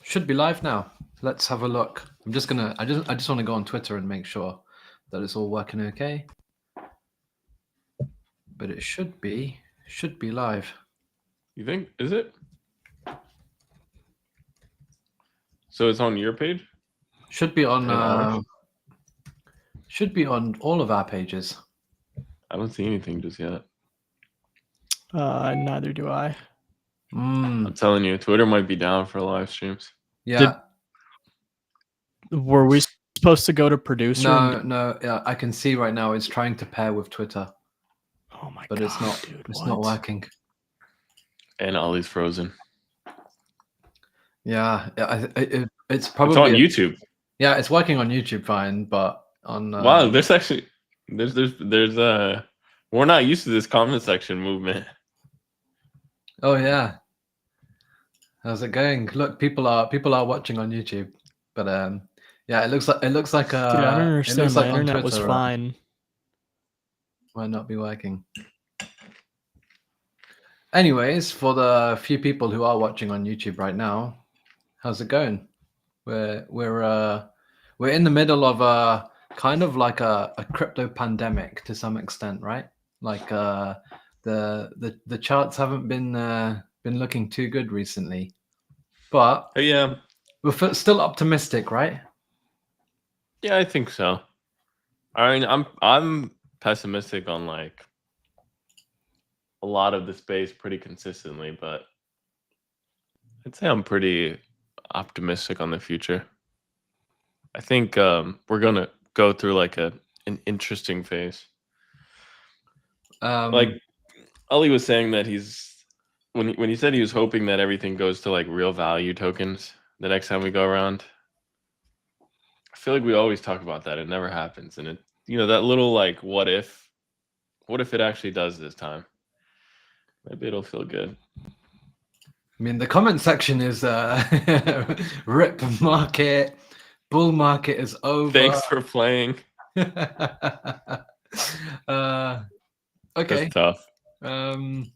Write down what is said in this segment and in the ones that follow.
Should be live now. Let's have a look. I just want to go on Twitter and make sure that it's all working okay. But it should be live. You think? Is it? So it's on your page? Should be on And ours? should be on all of our pages. I don't see anything just yet. Neither do I. I'm telling you, Twitter might be down for live streams. Yeah. Were we supposed to go to producer? No. Yeah, I can see right now it's trying to pair with Twitter. Oh my but god, it's not. dude, it's not working. And Ollie's frozen. Yeah, it's probably It's on YouTube. Yeah, it's working on YouTube fine, but on wow, there's actually we're not used to this comment section movement. Oh yeah. How's it going? Look, people are watching on YouTube, but yeah, it looks like Dude, I don't understand. It looks My like internet on Twitter, was fine. Might not be working. Anyways, for the few people who are watching on YouTube right now, how's it going? We're in the middle of a kind of like a crypto pandemic to some extent, right? Like the charts haven't been looking too good recently, but yeah, we're still optimistic, right? Yeah, I think so. I mean, I'm pessimistic on like a lot of the space pretty consistently, but I'd say I'm pretty optimistic on the future. I think we're gonna go through like an interesting phase. Like Ollie was saying that when he said he was hoping that everything goes to like real value tokens the next time we go around. I feel like we always talk about that. It never happens, and it that little like what if it actually does this time? Maybe it'll feel good. I mean, the comment section is rip market, bull market is over. Thanks for playing. Okay. That's tough. Liam,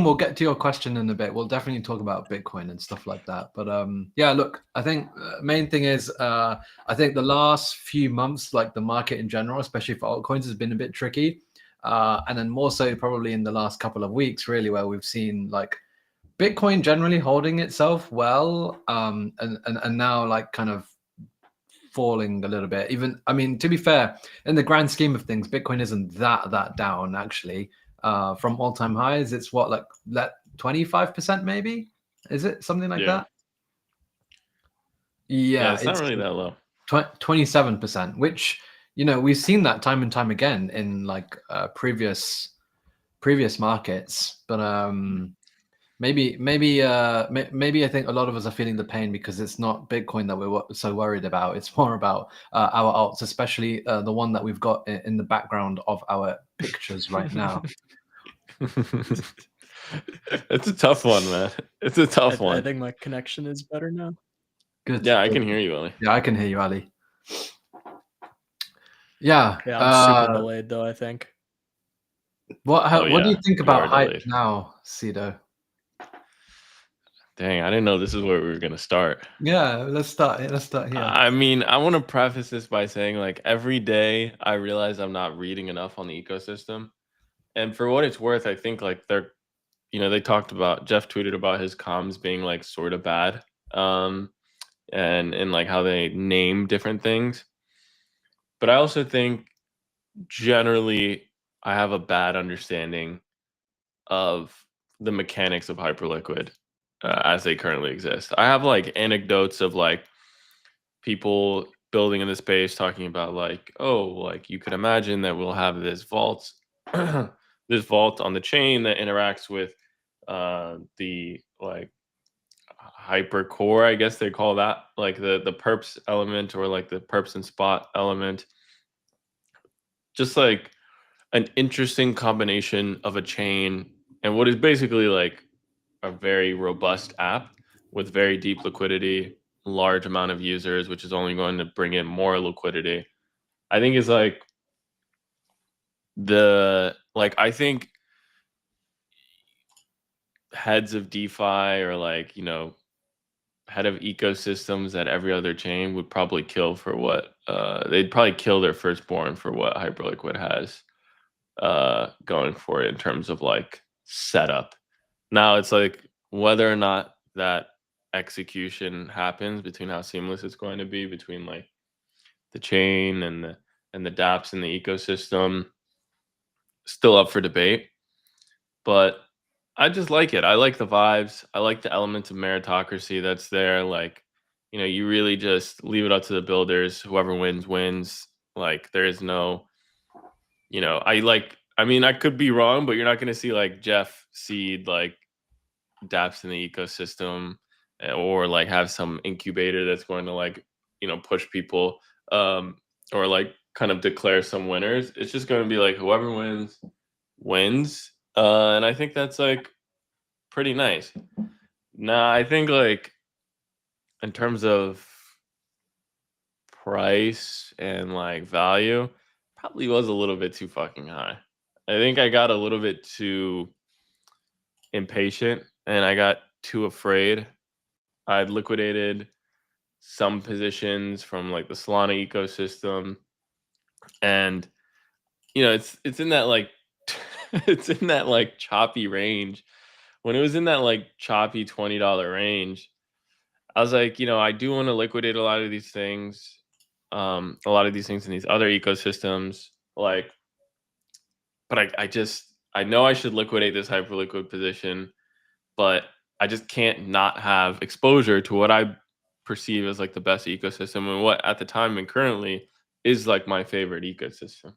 we'll get to your question in a bit. We'll definitely talk about Bitcoin and stuff like that. But yeah, look, I think main thing is I think the last few months, like the market in general, especially for altcoins, has been a bit tricky. And then more so probably in the last couple of weeks, really, where we've seen like Bitcoin generally holding itself well, and now like kind of falling a little bit. Even, I mean, to be fair, in the grand scheme of things, Bitcoin isn't that down actually. From all-time highs, it's what, like 25% maybe? Is it something like that? Yeah, it's not really that low. 27%, which we've seen that time and time again in like previous markets, but maybe I think a lot of us are feeling the pain because it's not Bitcoin that we're so worried about. It's more about our alts, especially the one that we've got in the background of our pictures right now. It's a tough one, man. It's a tough one. I think my connection is better now. Good. Yeah, I can hear you, Ali. Yeah, I can hear you, Ali. Yeah. Yeah, I'm super delayed though, I think. What do you think about hype now, Cedo? Dang, I didn't know this is where we were gonna start. Yeah, let's start here. I mean, I want to preface this by saying, like, every day I realize I'm not reading enough on the ecosystem. And for what it's worth, I think like they talked about, Jeff tweeted about his comms being like sort of bad. And like how they name different things. But I also think generally I have a bad understanding of the mechanics of Hyperliquid as they currently exist. I have like anecdotes of like people building in the space talking about like, oh, like you could imagine that we'll have this vault this vault on the chain that interacts with the like hyper core, I guess they call that, like the perps element, or like the perps and spot element. Just like an interesting combination of a chain and what is basically like a very robust app with very deep liquidity, large amount of users, which is only going to bring in more liquidity. I think is like I think heads of DeFi or like, head of ecosystems at every other chain would probably kill for what they'd probably kill their firstborn for what Hyperliquid has going for it in terms of like setup. Now it's like whether or not that execution happens, between how seamless it's going to be between like the chain and the dApps in the ecosystem, still up for debate. But I just like it. I like the vibes. I like the elements of meritocracy that's there. Like, you really just leave it up to the builders. Whoever wins, wins. Like, there is no, I mean, I could be wrong, but you're not going to see like Jeff seed like dApps in the ecosystem, or like have some incubator that's going to like, push people, or like kind of declare some winners. It's just going to be like whoever wins, wins. And I think that's like pretty nice. Nah, I think like in terms of price and like value, probably was a little bit too fucking high. I think I got a little bit too impatient and I got too afraid. I'd liquidated some positions from like the Solana ecosystem, and it's in that like it's in that like choppy range. When it was in that like choppy $20 range, I was like, I do want to liquidate a lot of these things, in these other ecosystems, like, but I know I should liquidate this Hyperliquid position, but I just can't not have exposure to what I perceive as like the best ecosystem and what at the time and currently is like my favorite ecosystem.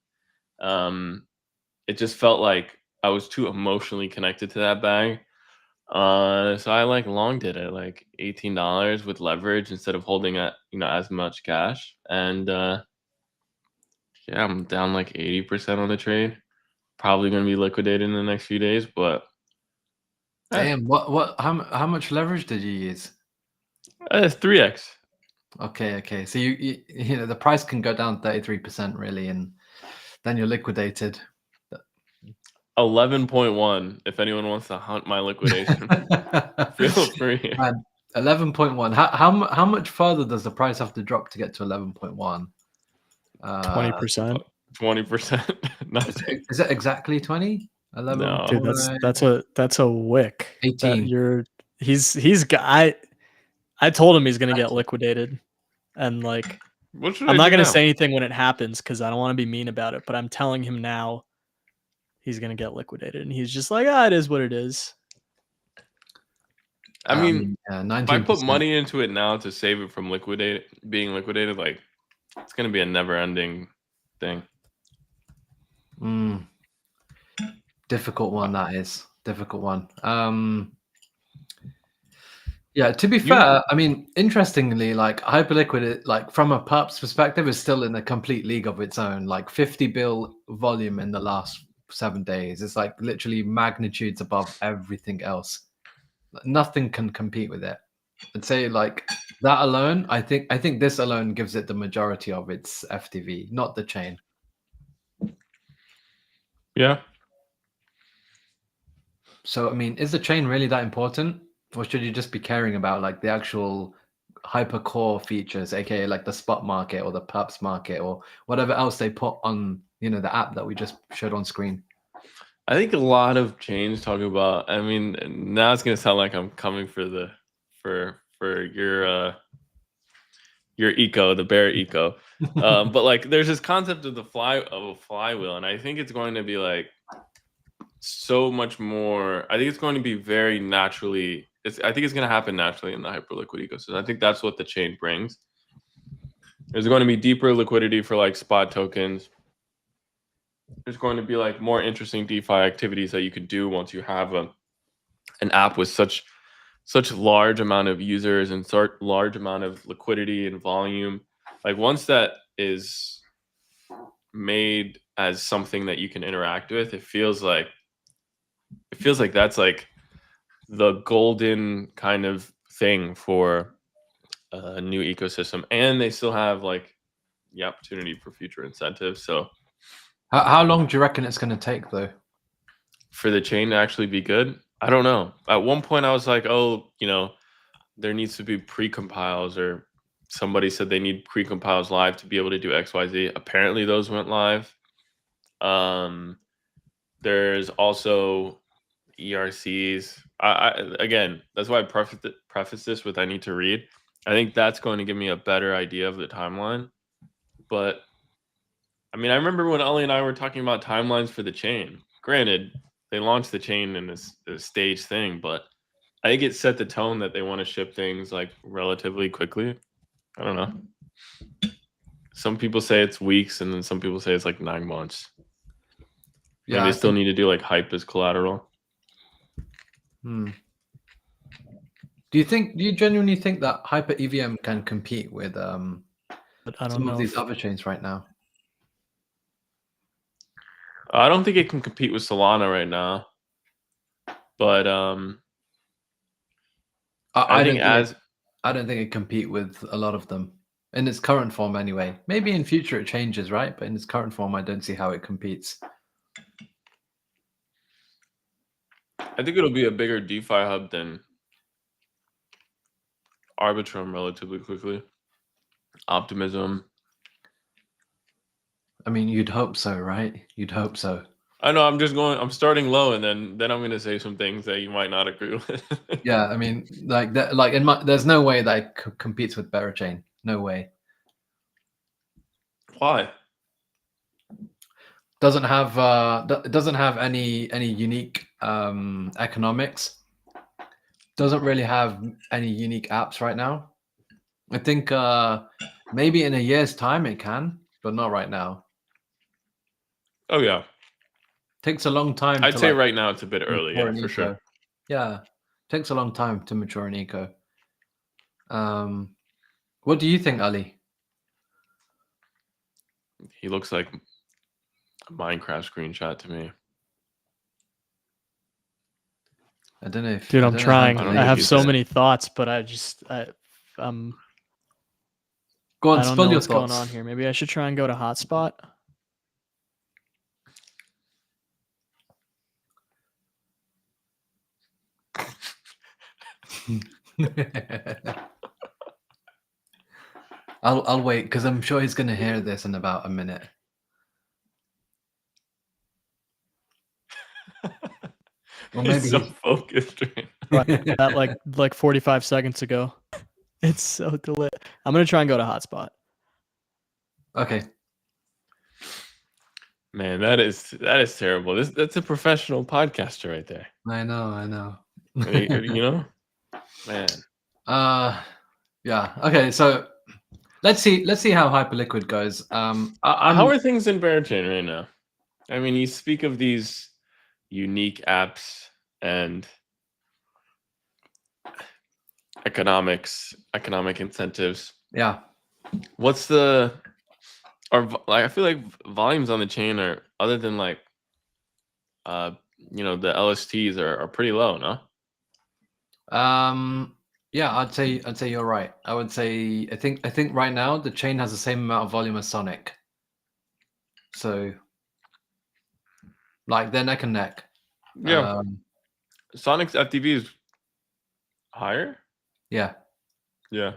It just felt like I was too emotionally connected to that bag. So I like longed it at like $18 with leverage instead of holding at as much cash. And yeah, I'm down like 80% on the trade. Probably gonna be liquidated in the next few days, but Damn, how much leverage did you use? it's 3x. Okay. So you the price can go down 33% really, and then you're liquidated. 11.1. If anyone wants to hunt my liquidation, feel free. 11.1. How much further does the price have to drop to get to 11.1? 20%. 20%. Is it exactly 20? 11. No. Dude, that's a wick. 18. He's got. I told him he's gonna get liquidated, and like What should I'm I not do gonna now? say anything when it happens because I don't want to be mean about it. But I'm telling him now he's gonna get liquidated, and he's just like, it is what it is. I mean, yeah, if I put 19%. money into it now to save it from being liquidated, like it's gonna be a never-ending thing. Difficult one, that is. Difficult one. Yeah, to be fair, I mean, interestingly, like Hyperliquid, like from a perps perspective, is still in a complete league of its own. Like 50 bill volume in the last 7 days. It's like literally magnitudes above everything else. Nothing can compete with it. I'd say like that alone, I think this alone gives it the majority of its FTV, not the chain. Yeah. So I mean, is the chain really that important? Or should you just be caring about like the actual hyper core features, aka like the spot market or the perps market or whatever else they put on, the app that we just showed on screen? I think a lot of chains talk about. I mean, now it's gonna sound like I'm coming for your eco, the bear eco. But like, there's this concept of a flywheel, and I think it's going to be like so much more. I think it's going to be very naturally. I think it's going to happen naturally in the Hyperliquid ecosystem. I think that's what the chain brings. There's going to be deeper liquidity for like spot tokens. There's going to be like more interesting DeFi activities that you could do once you have an app with such large amount of users and large amount of liquidity and volume. Like once that is made as something that you can interact with, it feels like that's like the golden kind of thing for a new ecosystem, and they still have like the opportunity for future incentives. So How long do you reckon it's going to take though? For the chain to actually be good, I don't know. At one point I was like, oh, there needs to be pre-compiles, or somebody said they need pre-compiles live to be able to do XYZ. Apparently those went live. There's also ERCs. Again, that's why I preface this with I need to read. I think that's going to give me a better idea of the timeline. But I mean, I remember when Ollie and I were talking about timelines for the chain. Granted, they launched the chain in this stage thing, but I think it set the tone that they want to ship things like relatively quickly. I don't know. Some people say it's weeks, and then some people say it's like 9 months. Yeah, and they still need to do like hype as collateral. Do you genuinely think that Hyper EVM can compete with But I don't some know of these if- other chains right now? I don't think it can compete with Solana right now, but I think I don't think it compete with a lot of them in its current form anyway. Maybe in future it changes, right? But in its current form, I don't see how it competes. I think it'll be a bigger DeFi hub than Arbitrum relatively quickly. Optimism. I mean, you'd hope so, right? You'd hope so. I know. I'm starting low, and then I'm going to say some things that you might not agree with. Yeah, I mean, like that. Like there's no way that it competes with Berachain. No way. Why? Doesn't have any unique economics. Doesn't really have any unique apps right now. I think maybe in a year's time it can, but not right now. Oh yeah, Takes a long time. I'd say right now it's a bit early, yeah, for sure. Yeah, takes a long time to mature an eco. What do you think, Ali? He looks like a Minecraft screenshot to me. I don't know if Dude, I'm trying. I have so he's- many thoughts, but I Go on, don't spill know your what's going thoughts. on here. Maybe I should try and go to hotspot. I'll wait because I'm sure he's gonna hear this in about a minute. Or maybe He's so he's- focused. That like 45 seconds ago. It's so lit. I'm gonna try and go to hotspot. Okay. Man, that is terrible. That's a professional podcaster right there. I know. You know, man. Yeah. Okay. So let's see how Hyperliquid goes. How are things in Berachain right now? I mean, you speak of these unique apps and economic incentives. Yeah. What's I feel like volumes on the chain are, other than like the LSTs are pretty low, no? Yeah, I'd say you're right. I would say I think right now the chain has the same amount of volume as Sonic. So like they're neck and neck. Yeah. Sonic's FTV is higher? Yeah. Yeah.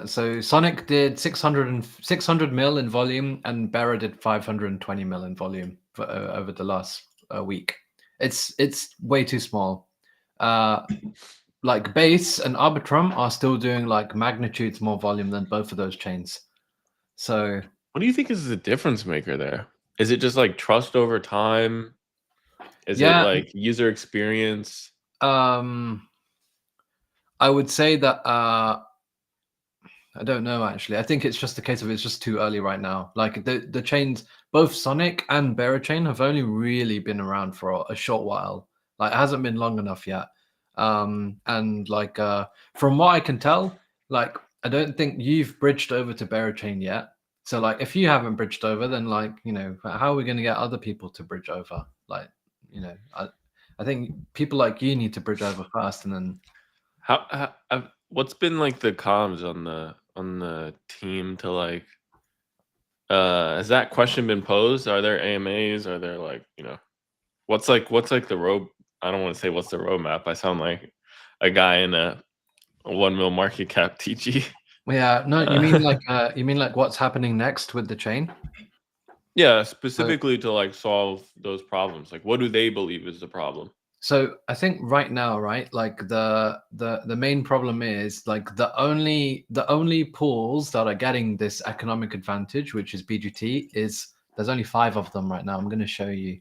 So Sonic did 600 mil in volume, and Bera did 520 mil in volume for, over the last week. It's way too small. Like Base and Arbitrum are still doing like magnitudes more volume than both of those chains. So what do you think is the difference maker there? Is it just like trust over time? Is it like user experience? I would say that I don't know actually. I think it's just a case of it's just too early right now. Like the chains, both Sonic and Berachain have only really been around for a short while. Like it hasn't been long enough yet. And like from what I can tell, like I don't think you've bridged over to Berachain yet. So like if you haven't bridged over, then like how are we going to get other people to bridge over? Like I think people like you need to bridge over first, and then How what's been like the comms on the team to like has that question been posed? Are there AMAs? Are there like what's like the road? I don't want to say what's the roadmap. I sound like a guy in a a 1 mil market cap TG. Yeah, no, you mean like what's happening next with the chain? Yeah, specifically to like solve those problems. Like, what do they believe is the problem? So I think right now, right, like the main problem is like the only pools that are getting this economic advantage, which is BGT, is there's only 5 of them right now. I'm going to show you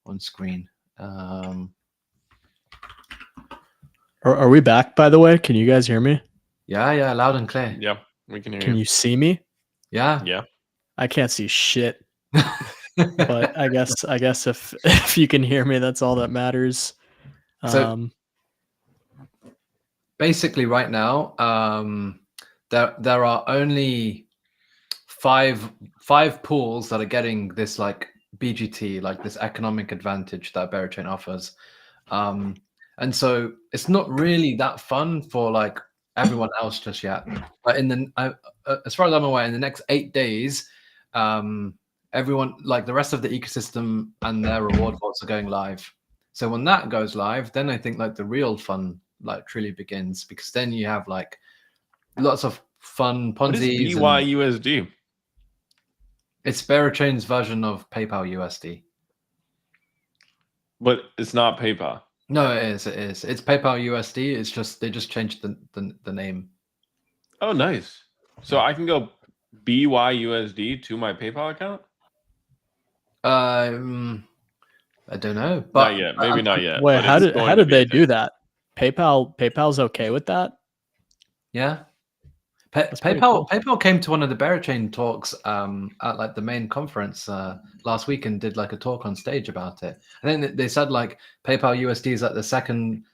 on screen. Are we back, by the way? Can you guys hear me? Yeah, loud and clear. Yeah, we can hear Can you see me? Yeah. Yeah. I can't see shit. But I guess if you can hear me, that's all that matters. So basically, right now, there are only five pools that are getting this like BGT, like this economic advantage that Berachain offers, and so it's not really that fun for like everyone else just yet. But as far as I'm aware, in the next 8 days, everyone, like the rest of the ecosystem and their reward vaults are going live. So when that goes live, then I think like the real fun like truly begins, because then you have like lots of fun What is Ponzi's. BYUSD? It's Berachain's version of PayPal USD. But it's not PayPal. No, it is. It is. It's PayPal USD. It's just they just changed the name. Oh, nice. So I can go BYUSD to my PayPal account? I don't know, but Not yet. Maybe not yet. Wait, but how it's did going to be a they do thing. that? PayPal's okay with that? Yeah. That's pretty PayPal cool. PayPal came to one of the Berachain talks at like the main conference last week and did like a talk on stage about it. And then they said like PayPal USD is like the second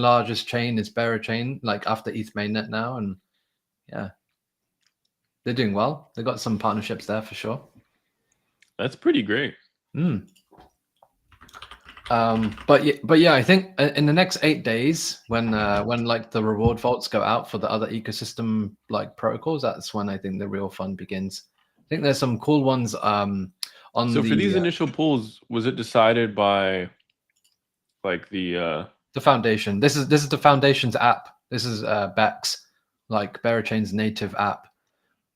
largest chain is Berachain, like after ETH mainnet now, and yeah, they're doing well. They got some partnerships there for sure. That's pretty great. But yeah, I think in the next 8 days, when like the reward vaults go out for the other ecosystem like protocols, that's when I think the real fun begins. I think there's some cool ones on So the for these initial pools, was it decided by like the foundation. This is the foundation's app. This is Bex, like Berachain's native app.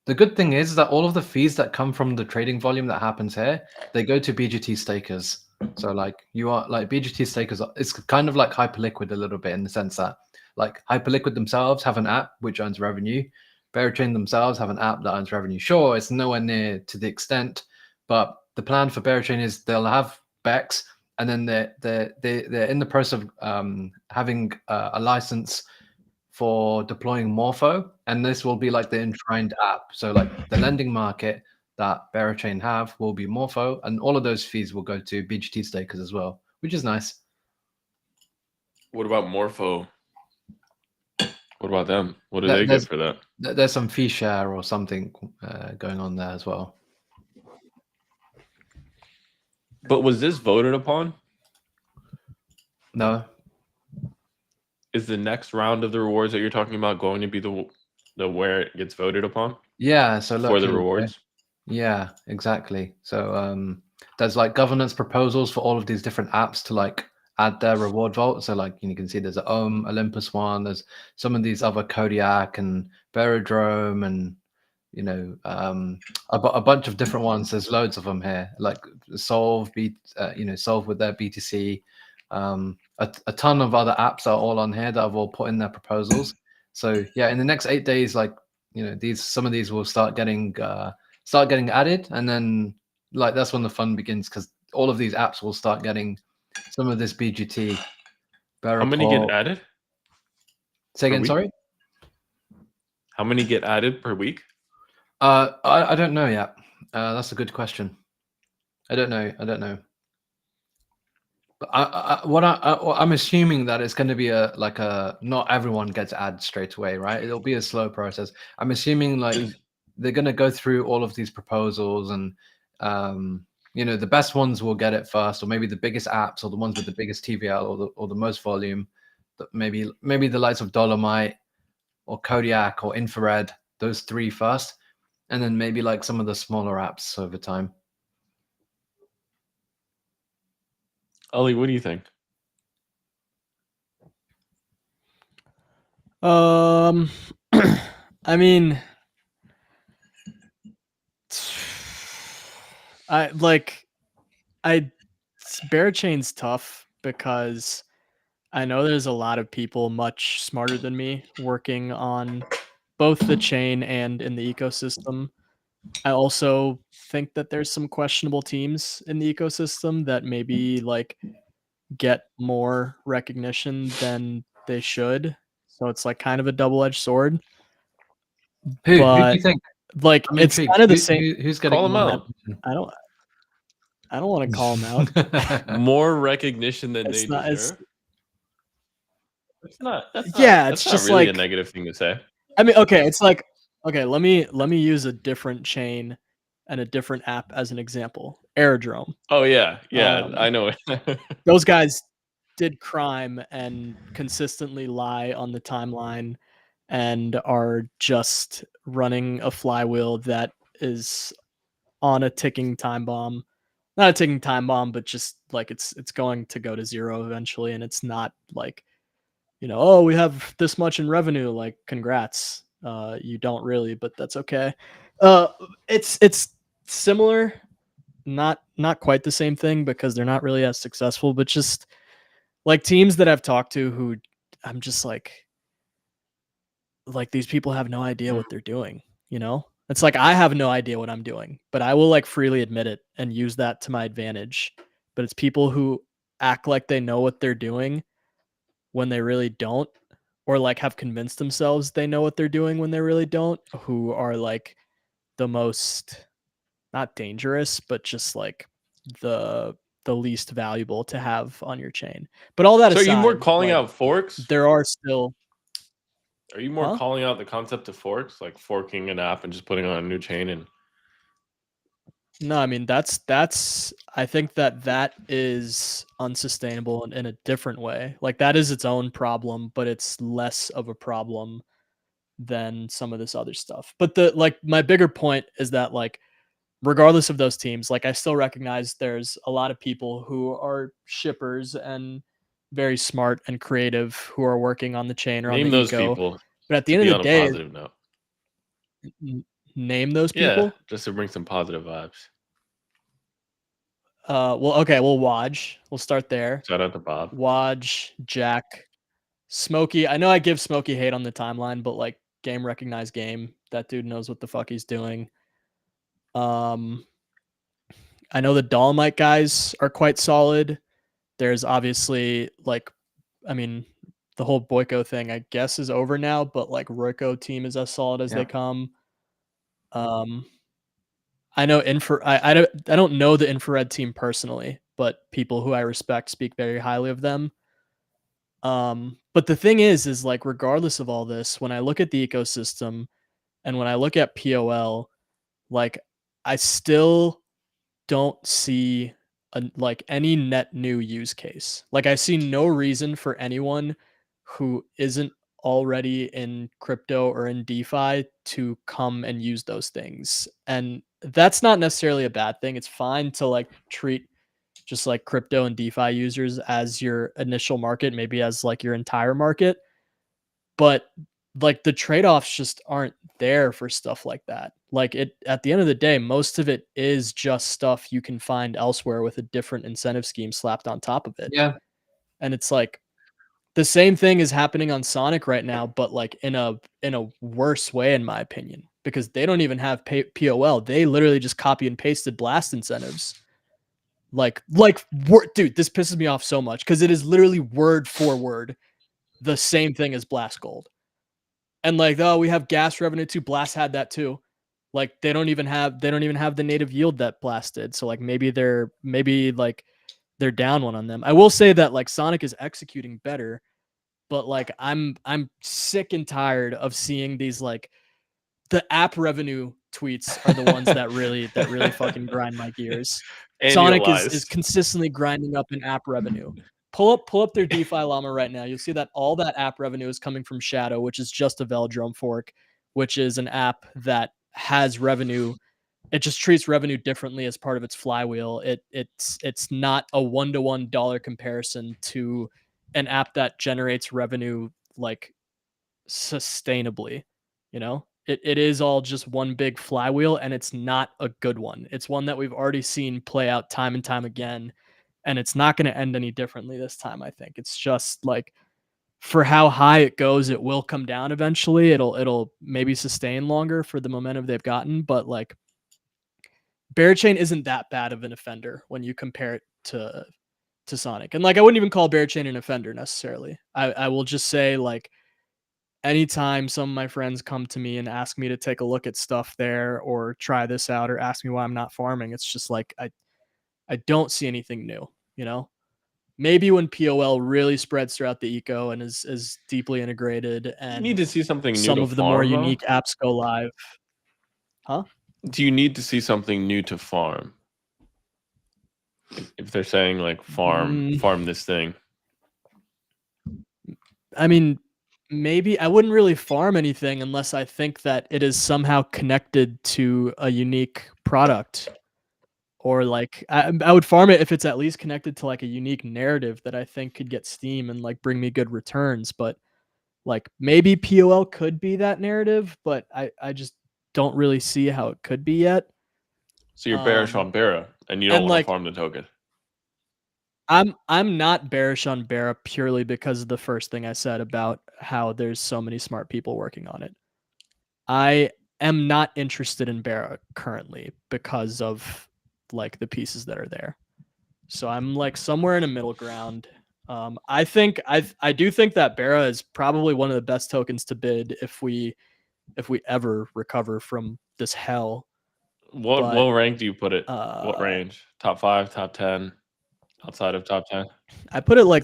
The good thing is that all of the fees that come from the trading volume that happens here, they go to BGT stakers. So like you are like BGT stakers, it's kind of like Hyperliquid a little bit in the sense that like Hyperliquid themselves have an app which earns revenue. Berachain themselves have an app that earns revenue. Sure, it's nowhere near to the extent, but the plan for Berachain is they'll have Bex, and then they're in the process of having a license for deploying Morpho, and this will be like the enshrined app. So like the lending market that Berachain have will be Morpho, and all of those fees will go to BGT stakers as well, which is nice. what about Morpho? What about them? What do they get for that? There's some fee share or something going on there as well. But was this voted upon? No. Is the next round of the rewards that you're talking about going to be the where it gets voted upon? Yeah, so look, for the rewards. Yeah, exactly. So there's like governance proposals for all of these different apps to like add their reward vault. So like you can see there's a Olympus one, there's some of these other Kodiak and Verodrome and a bunch of different ones. There's loads of them here, like Solve Solve with their BTC. A ton of other apps are all on here that have all put in their proposals. So yeah, in the next 8 days, like some of these will start getting added, and then like that's when the fun begins, because all of these apps will start getting some of this BGT. How many get added? Say again, sorry. How many get added per week? I don't know yet. That's a good question. I don't know. But I'm assuming that it's going to be not everyone gets added straight away, right? It'll be a slow process. I'm assuming like they're going to go through all of these proposals, and the best ones will get it first, or maybe the biggest apps, or the ones with the biggest TVL, or the most volume. Maybe the likes of Dolomite or Kodiak or Infrared, those 3 first, and then maybe like some of the smaller apps over time. Ollie, what do you think? I mean, Berachain's tough because I know there's a lot of people much smarter than me working on both the chain and in the ecosystem. I also think that there's some questionable teams in the ecosystem that maybe like get more recognition than they should. So it's like kind of a double-edged sword. Who do you But think? like I'm it's intrigued. kind of the same. Who's getting Call him more out. I don't I don't want to call them out. recognition? More recognition than It's they not it's deserve. That's yeah, it's not just really a like negative thing to say. I mean, okay, it's like okay, let me use a different chain and a different app as an example. Aerodrome. Oh yeah, I Um, know. those guys did crime and consistently lie on the timeline and are just running a flywheel that is on a ticking time bomb. Not a ticking time bomb, but just like it's going to go to zero eventually, and it's not like oh, we have this much in revenue. Like, congrats. You don't really, but that's okay. Uh, it's similar, not quite the same thing because they're not really as successful, but just like teams that I've talked to who I'm just like these people have no idea what they're doing. It's like I have no idea what I'm doing, but I will like freely admit it and use that to my advantage. But it's people who act like they know what they're doing when they really don't, or like have convinced themselves they know what they're doing when they really don't, who are like the most not dangerous, but just like the the least valuable to have on your chain. But all that So are you more aside, calling like out forks? there are still Are you more calling out the concept of forks, like forking an app and just putting on a new chain? And No, I mean that's I think that is unsustainable in a different way. Like that is its own problem, but it's less of a problem than some of this other stuff. But the like my bigger point is that like regardless of those teams, like I still recognize there's a lot of people who are shippers and very smart and creative who are working on the chain or on name the those eco. people But at the to end of be the on a day, positive note. name those Yeah, people. just to bring some positive vibes. Well, okay, well, Waj. We'll start there. Shout out to Bob. Waj, Jack, Smokey. I know I give Smokey hate on the timeline, but like game recognized game. That dude knows what the fuck he's doing. I know the Dolomite guys are quite solid. There's obviously like, I mean, the whole Boyko thing, I guess, is over now, but like Royko team is as solid as they come. I know I don't know the infrared team personally, but people who I respect speak very highly of them. But the thing is like regardless of all this, when I look at the ecosystem and when I look at POL, like I still don't see like any net new use case. Like I see no reason for anyone who isn't already in crypto or in DeFi to come and use those things. And that's not necessarily a bad thing. It's fine to like treat just like crypto and DeFi users as your initial market, maybe as like your entire market. But like the trade-offs just aren't there for stuff like that. Like it at the end of the day, most of it is just stuff you can find elsewhere with a different incentive scheme slapped on top of it. Yeah. And it's like the same thing is happening on Sonic right now, but like in a worse way, in my opinion, because they don't even have POL. They literally just copy and pasted blast incentives. Dude, this pisses me off so much because it is literally word for word the same thing as Blast Gold. And like, oh, we have gas revenue too. Blast had that too. Like they don't even have the native yield that Blast did. So like maybe they're down one on them. I will say that like Sonic is executing better, but like I'm sick and tired of seeing these like the app revenue tweets are the ones that really fucking grind my gears. Sonic is Annualized. consistently grinding up in app revenue. Pull up their DeFi llama right now. You'll see that all that app revenue is coming from Shadow, which is just a Velodrome fork, which is an app that has revenue. It just treats revenue differently as part of its flywheel. It's not a 1-to-1 dollar comparison to an app that generates revenue like sustainably. You know, it is all just one big flywheel, and it's not a good one. It's one that we've already seen play out time and time again, and it's not going to end any differently this time. I think it's just like, for how high it goes, it will come down eventually. It'll maybe sustain longer for the momentum they've gotten, but like, Berachain isn't that bad of an offender when you compare it to Sonic. And like, I wouldn't even call Berachain an offender necessarily. I will just say, like, anytime some of my friends come to me and ask me to take a look at stuff there or try this out or ask me why I'm not farming, it's just like, I don't see anything new, you know? Maybe when POL really spreads throughout the eco and is deeply integrated, You and need to see something new some to of the more farm, though? unique apps go live. Huh? Do you need to see something new to farm? If they're saying like farm this thing. I mean, maybe I wouldn't really farm anything unless I think that it is somehow connected to a unique product, or like, I would farm it if it's at least connected to like a unique narrative that I think could get steam and like bring me good returns. But like, maybe POL could be that narrative, but I just don't really see how it could be yet. So you're bearish on Bera, and you don't And want to like, farm the token. I'm not bearish on Bera purely because of the first thing I said about how there's so many smart people working on it. I am not interested in Bera currently because of like the pieces that are there. So I'm like somewhere in a middle ground. I think I do think that Bera is probably one of the best tokens to bid if we ever recover from this hell. What rank do you put it? What range? Top 5, top 10, outside of top 10? I put it like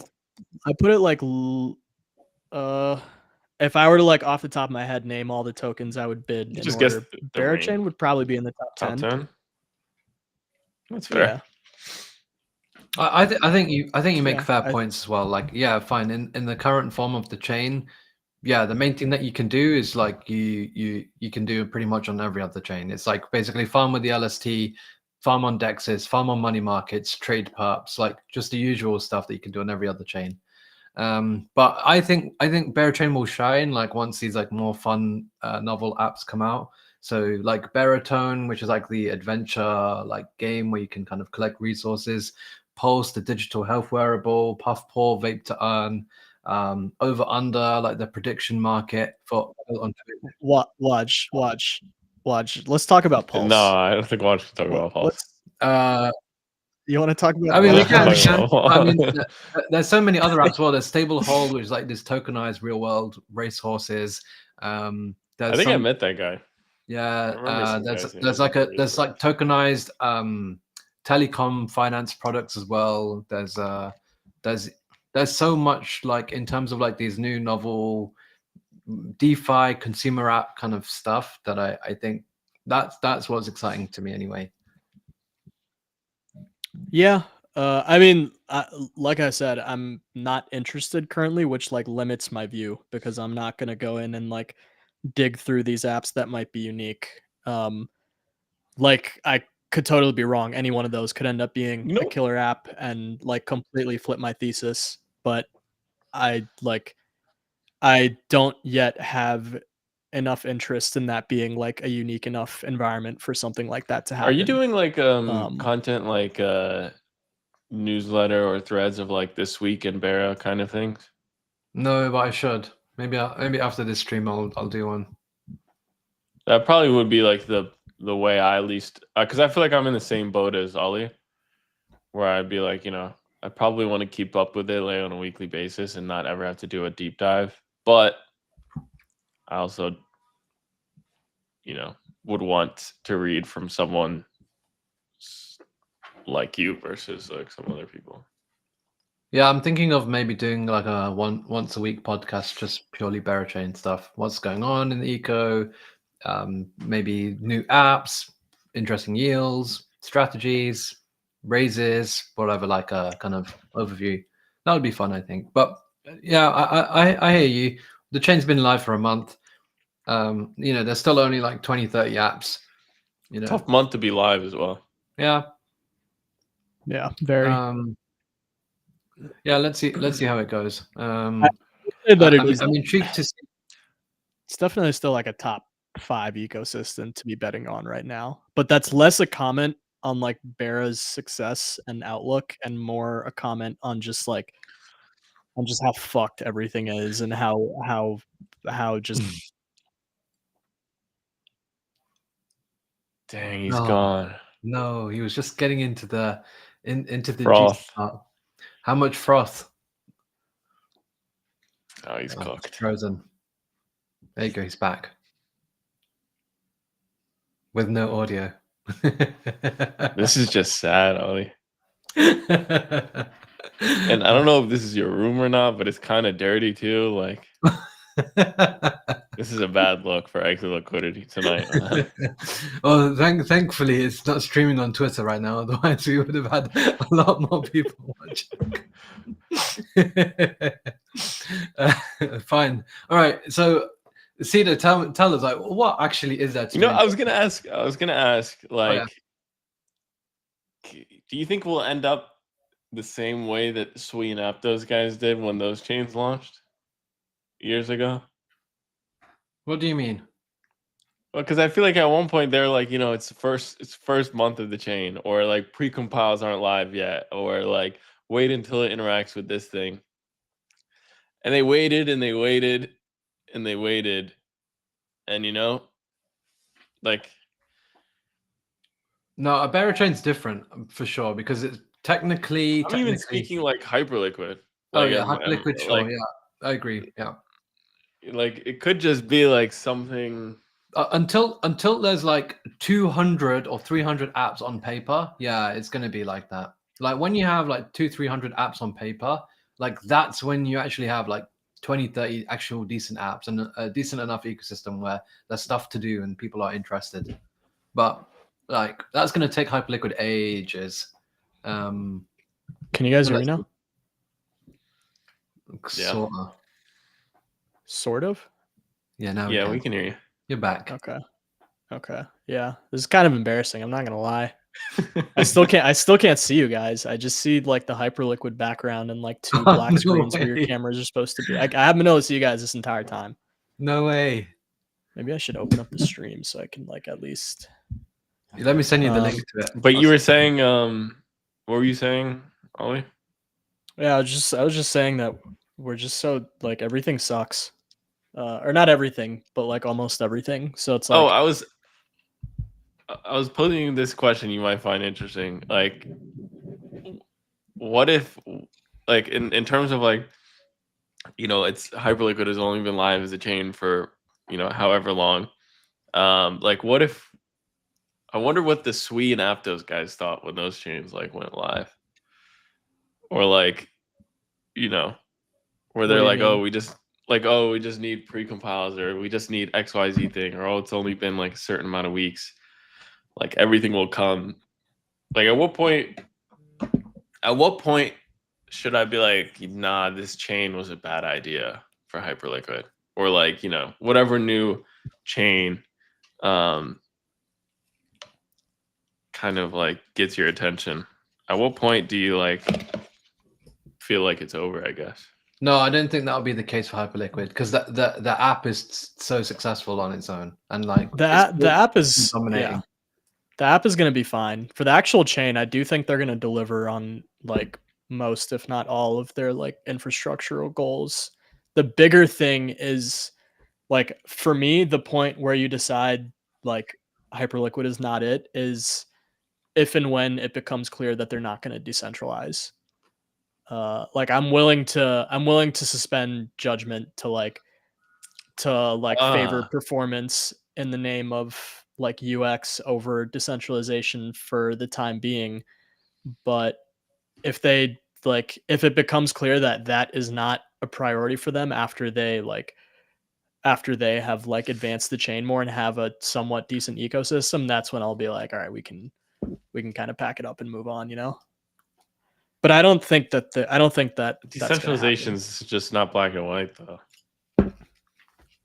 if I were to like off the top of my head name all the tokens I would bid in Just order, guess the Berachain range. would probably be in the top 10. Top 10? That's fair. Yeah. I think you make Yeah, fair points as well. Like, yeah, fine. In the current form of the chain, yeah, the main thing that you can do is like you can do pretty much on every other chain. It's like basically farm with the LST, farm on dexes, farm on money markets, trade perps, like just the usual stuff that you can do on every other chain. But I think Berachain will shine like once these like more fun novel apps come out. So like Berachain, which is like the adventure like game where you can kind of collect resources, Pulse, the digital health wearable, Puff Paw, Vape to Earn, over under like the prediction market for on watch. Let's talk about Pulse. No, I don't think Watch should talk about Pulse. You want to talk about? I mean, we Pulse? can. I mean, there's so many other apps. Well, there's Stable Hold, which is like this tokenized real world racehorses. I think I met that guy. Yeah, there's like tokenized telecom finance products as well. There's so much like in terms of like these new novel DeFi consumer app kind of stuff that I think that's what's exciting to me anyway. Yeah. I mean, like I said, I'm not interested currently, which like limits my view because I'm not going to go in and like dig through these apps that might be unique. Like, I could totally be wrong. Any one of those could end up being a killer app and like completely flip my thesis. But I don't yet have enough interest in that being like a unique enough environment for something like that to happen. Are you doing like content like newsletter or threads of like this week in Bera kind of things? No, but I should. Maybe after this stream I'll do one. That probably would be like the way I least, because I feel like I'm in the same boat as Ollie, where I'd be like, I probably want to keep up with it like on a weekly basis and not ever have to do a deep dive. But I also, would want to read from someone like you versus like some other people. Yeah, I'm thinking of maybe doing like a once a week podcast, just purely Berachain stuff. What's going on in the eco? Maybe new apps, interesting yields, strategies, raises, whatever, like a kind of overview. That would be fun, I think. But yeah, I hear you. The chain's been live for a month. There's still only like 20, 30 apps. Tough month to be live as well. Yeah. Yeah, very. Yeah, let's see how it goes. I'm intrigued to see. It's definitely still like a top 5 ecosystem to be betting on right now. But that's less a comment on like Bera's success and outlook, and more a comment on just how fucked everything is, and how just Dang, he's Oh, gone. no, he was just getting into the into the juicy Froth. part. How much froth? Oh, he's It's cooked. frozen. There you go. He's back with no audio. This is just sad, Ollie. And I don't know if this is your room or not, but it's kind of dirty too. Like, this is a bad look for exit liquidity tonight. Well, thankfully, it's not streaming on Twitter right now. Otherwise, we would have had a lot more people watching. Fine. All right. So, Cedar, tell us, like, what actually is that? You know, I was gonna ask, like, do you think we'll end up the same way that Sui and Aptos guys did when those chains launched years ago? What do you mean? Well, because I feel like at one point they're like, it's first month of the chain, or like pre-compiles aren't live yet, or like wait until it interacts with this thing. And they waited and they waited and they waited, and like, No, a Berachain's different for sure, because it's technically. I'm even speaking like Hyperliquid. Oh Like, yeah, Hyperliquid. Sure. like, Yeah, I agree. Yeah. like it could just be like something. Until there's like 200 or 300 apps on paper, yeah, it's going to be like that. Like when you have like 300 apps on paper, like that's when you actually have like 20, 30 actual decent apps and a decent enough ecosystem where there's stuff to do and people are interested. But like that's going to take Hyperliquid ages. Can you guys hear me now? Sort of. Sort of. Yeah, now Yeah, we can hear you. You're back. Okay. Yeah. This is kind of embarrassing. I'm not gonna lie. I still can't see you guys. I just see like the Hyperliquid background and like 2 Oh, black no screens where your way. cameras are supposed to be. I haven't been able to see you guys this entire time. No way. Maybe I should open up the stream so I can like at least. Let me send you the link to it. But you were saying, what were you saying, Ollie? Yeah, I was just saying that we're just so like everything sucks. Or not everything, but like almost everything. So it's like, Oh, I was posing you this question you might find interesting. Like, what if, like, in terms of like, it's Hyperliquid has only been live as a chain for however long. Like, what if? I wonder what the Sui and Aptos guys thought when those chains like went live, or like, where they're like, oh, we just need pre-compiles, or we just need XYZ thing, or it's only been like a certain amount of weeks. Like everything will come. Like at what point should I be like, nah, this chain was a bad idea for Hyperliquid, or like whatever new chain kind of like gets your attention? At what point do you like feel like it's over, I guess? No, I don't think that'll be the case for Hyperliquid, because the app is so successful on its own, and like the app is dominating. Yeah, the app is going to be fine. For the actual chain, I do think they're going to deliver on like most, if not all, of their like infrastructural goals. The bigger thing is like, for me, the point where you decide like Hyperliquid is not it is if and when it becomes clear that they're not going to decentralize. Like I'm willing to suspend judgment to favor performance in the name of like UX over decentralization for the time being. But if it becomes clear that that is not a priority for them after they have like advanced the chain more and have a somewhat decent ecosystem, that's when I'll be like, all right, we can kind of pack it up and move on, But I don't think that Decentralization is just not black and white, though.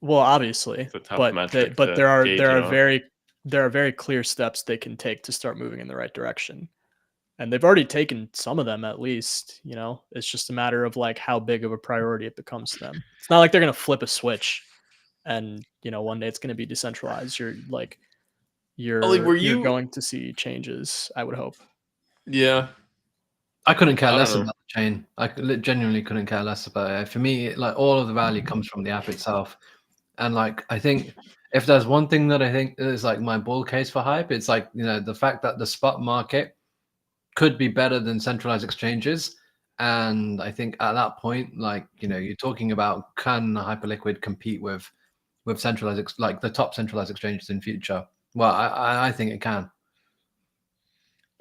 Well, obviously, It's a tough metric but to there are gauge there it are on. very clear steps they can take to start moving in the right direction, and they've already taken some of them at least. It's just a matter of like how big of a priority it becomes to them. It's not like they're gonna flip a switch and one day it's going to be decentralized. You're were you're you? going to see changes, I would hope. Yeah, I couldn't care I don't less know. about the chain. I genuinely couldn't care less about it. For me, like all of the value comes from the app itself. And like I think if there's one thing that I think is like my bull case for hype, it's like the fact that the spot market could be better than centralized exchanges. And I think at that point, like you're talking about, can Hyperliquid compete with centralized like the top centralized exchanges in future? Well, I think it can.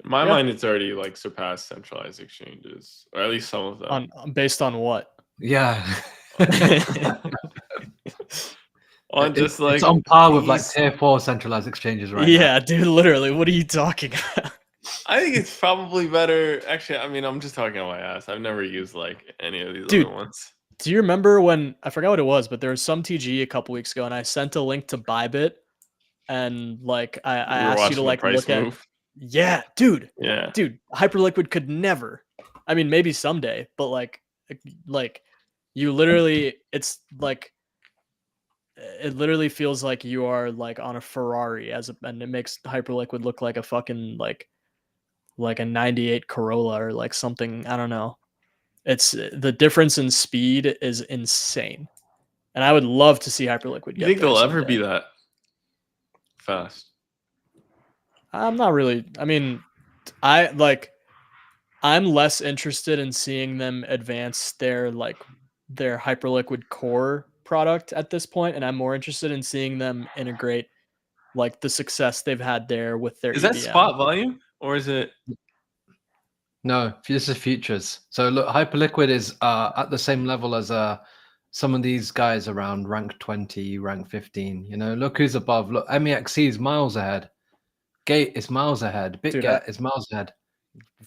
In my Yeah. mind, it's already like surpassed centralized exchanges, or at least some of them. Based on what? Yeah. On just like it's on par with like these- tier 4 centralized exchanges right now. Yeah, dude, literally. What are you talking about? I think it's probably better. Actually, I mean, I'm just talking on my ass. I've never used like any of these Dude, other ones. Do you remember when, I forgot what it was, but there was some TG a couple weeks ago, and I sent a link to Bybit, and like I We were asked you to watching the like price look at. move. Yeah, dude, Yeah. Hyperliquid could never. I mean, maybe someday, but like you literally, it's like it literally feels like you are like on a Ferrari and it makes Hyperliquid look like a fucking like a 98 Corolla or like something. I don't know. It's the difference in speed is insane, and I would love to see Hyperliquid You get think there they'll ever someday. be that fast? I'm not really. I mean, I'm less interested in seeing them advance their Hyperliquid core product at this point, and I'm more interested in seeing them integrate like the success they've had there with their Is that EVM. spot volume or is it? No, this is futures. So look, Hyperliquid is at the same level as some of these guys around rank 20, rank 15. Look who's above. Look, MEXC is miles ahead. Gate is miles ahead. BitGet is miles ahead.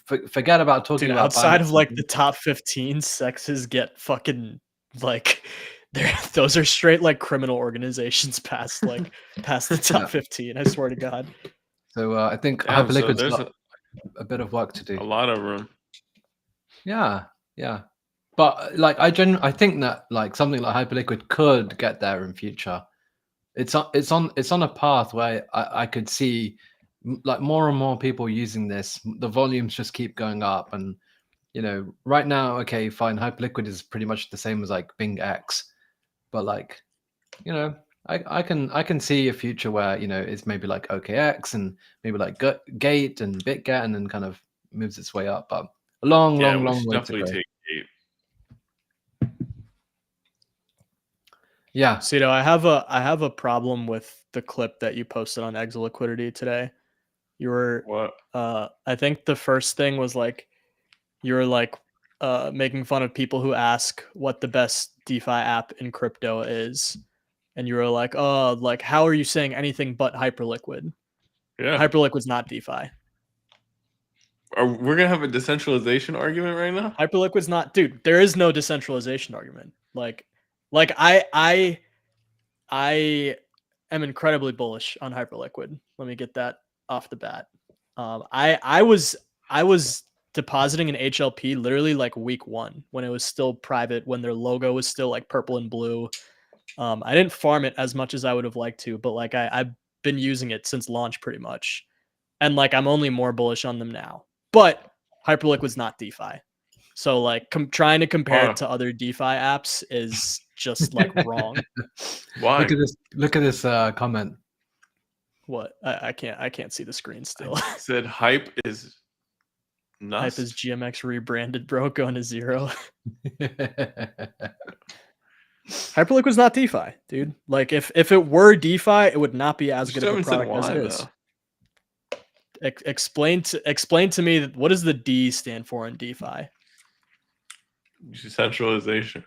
Forget about talking about outside of Binance like the top 15, sexes get fucking like those are straight like criminal organizations past the top 15. I swear to God. So I think Damn, so Hyperliquid's there's got a bit of work to do. a lot of room. Yeah. But like I think that like something like Hyperliquid could get there in future. It's on a path where I could see like more and more people using this. The volumes just keep going up, and right now, okay, fine, Hyperliquid is pretty much the same as like Bing X, but like I can see a future where it's maybe like OKX and maybe like Gate and BitGet, and then kind of moves its way up, but a long We way should to definitely go. take 8. Yeah. Cito, I have a problem with the clip that you posted on Liquidity today. You were What? I think the first thing was like you were like making fun of people who ask what the best DeFi app in crypto is. And you were like, oh, like how are you saying anything but Hyperliquid? Yeah. Hyperliquid's not DeFi. We're gonna have a decentralization argument right now. Hyperliquid's not, dude. There is no decentralization argument. Like I am incredibly bullish on Hyperliquid. Let me get that off the bat. I was depositing an HLP literally like week 1 when it was still private, when their logo was still like purple and blue. I didn't farm it as much as I would have liked to, but like I've been using it since launch pretty much, and like I'm only more bullish on them now. But Hyperliquid's not DeFi, so like trying to compare it to other DeFi apps is just like wrong. Why? Look at this comment. What? I can't see the screen still. I said hype is nuts. Hype is GMX rebranded, bro, going to 0. Hyperliquid's not DeFi, dude. Like if it were DeFi, it would not be as good of a product as it is. Explain to me what does the D stand for in DeFi? Decentralization.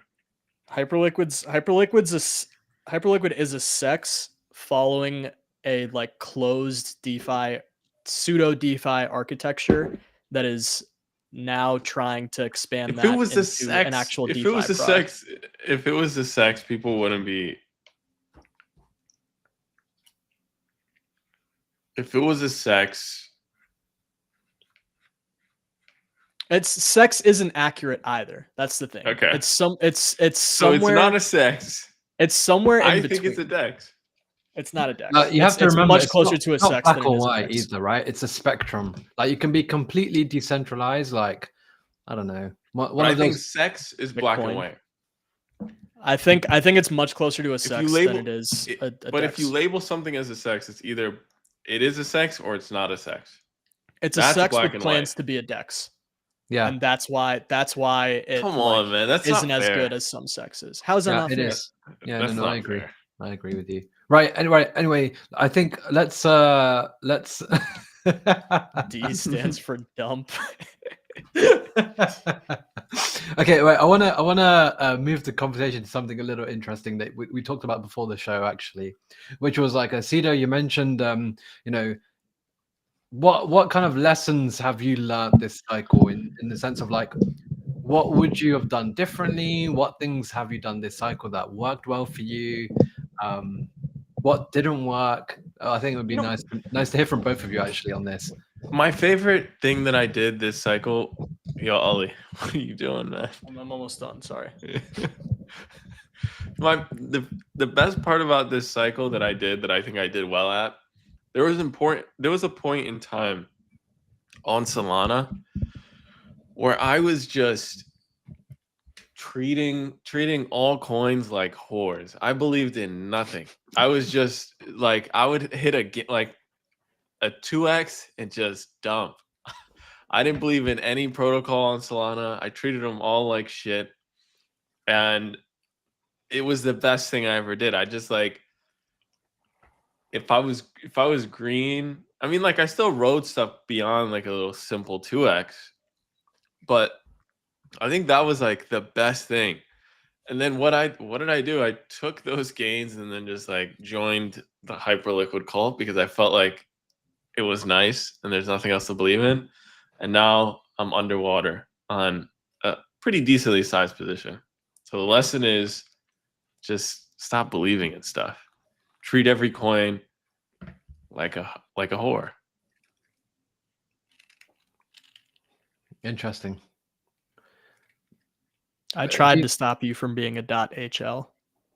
Hyperliquid is a sex following a like closed DeFi, pseudo DeFi architecture that is now trying to expand If that it was into a sex, an actual if DeFi it was a product. sex, if it was a sex, people wouldn't be. If it was a sex, Sex isn't accurate either. That's the thing. Okay. It's so somewhere. it's not a sex. It's somewhere in I between. think it's a DEX. It's not a DEX. You have to it's remember, much closer to a it's not sex black than it or is a white DEX. either, right? It's a spectrum. Like you can be completely decentralized. Like I don't know. But I think sex is black and Bitcoin. white. I think it's much closer to a If you sex label than it is a but DEX. if you label something as a sex, it's either it is a sex or it's not a sex. It's a That's sex black with and plans white. to be a DEX. Yeah, And that's why it Come on, man. That's isn't not as fair. good as some sexes. How is that yeah, not it fair? is. Yeah, That's no, not I agree. fair. I agree with you. Right. Anyway, I think let's. D stands for dump. Okay, wait. I wanna move the conversation to something a little interesting that we talked about before the show, actually, which was like, Cedar, you mentioned, you know, what kind of lessons have you learned this cycle in the sense of like, what would you have done differently? What things have you done this cycle that worked well for you? What didn't work? I think it would be nice to hear from both of you actually on this. My favorite thing that I did this cycle, yo, Ollie, what are you doing, man? I'm almost done. Sorry. The best part about this cycle that I think I did well at, there was a point in time on Solana where I was just treating all coins like whores. I believed in nothing. I was just like, I would hit a 2x and just dump. I didn't believe in any protocol on Solana. I treated them all like shit. And it was the best thing I ever did. I just like, if I was green, I mean, like I still rode stuff beyond like a little simple 2x, but I think that was like the best thing. And then what did I do? I took those gains and then just like joined the Hyperliquid cult because I felt like it was nice and there's nothing else to believe in. And now I'm underwater on a pretty decently sized position. So the lesson is just stop believing in stuff. Treat every coin like a whore. Interesting. I tried to stop you from being a .hl.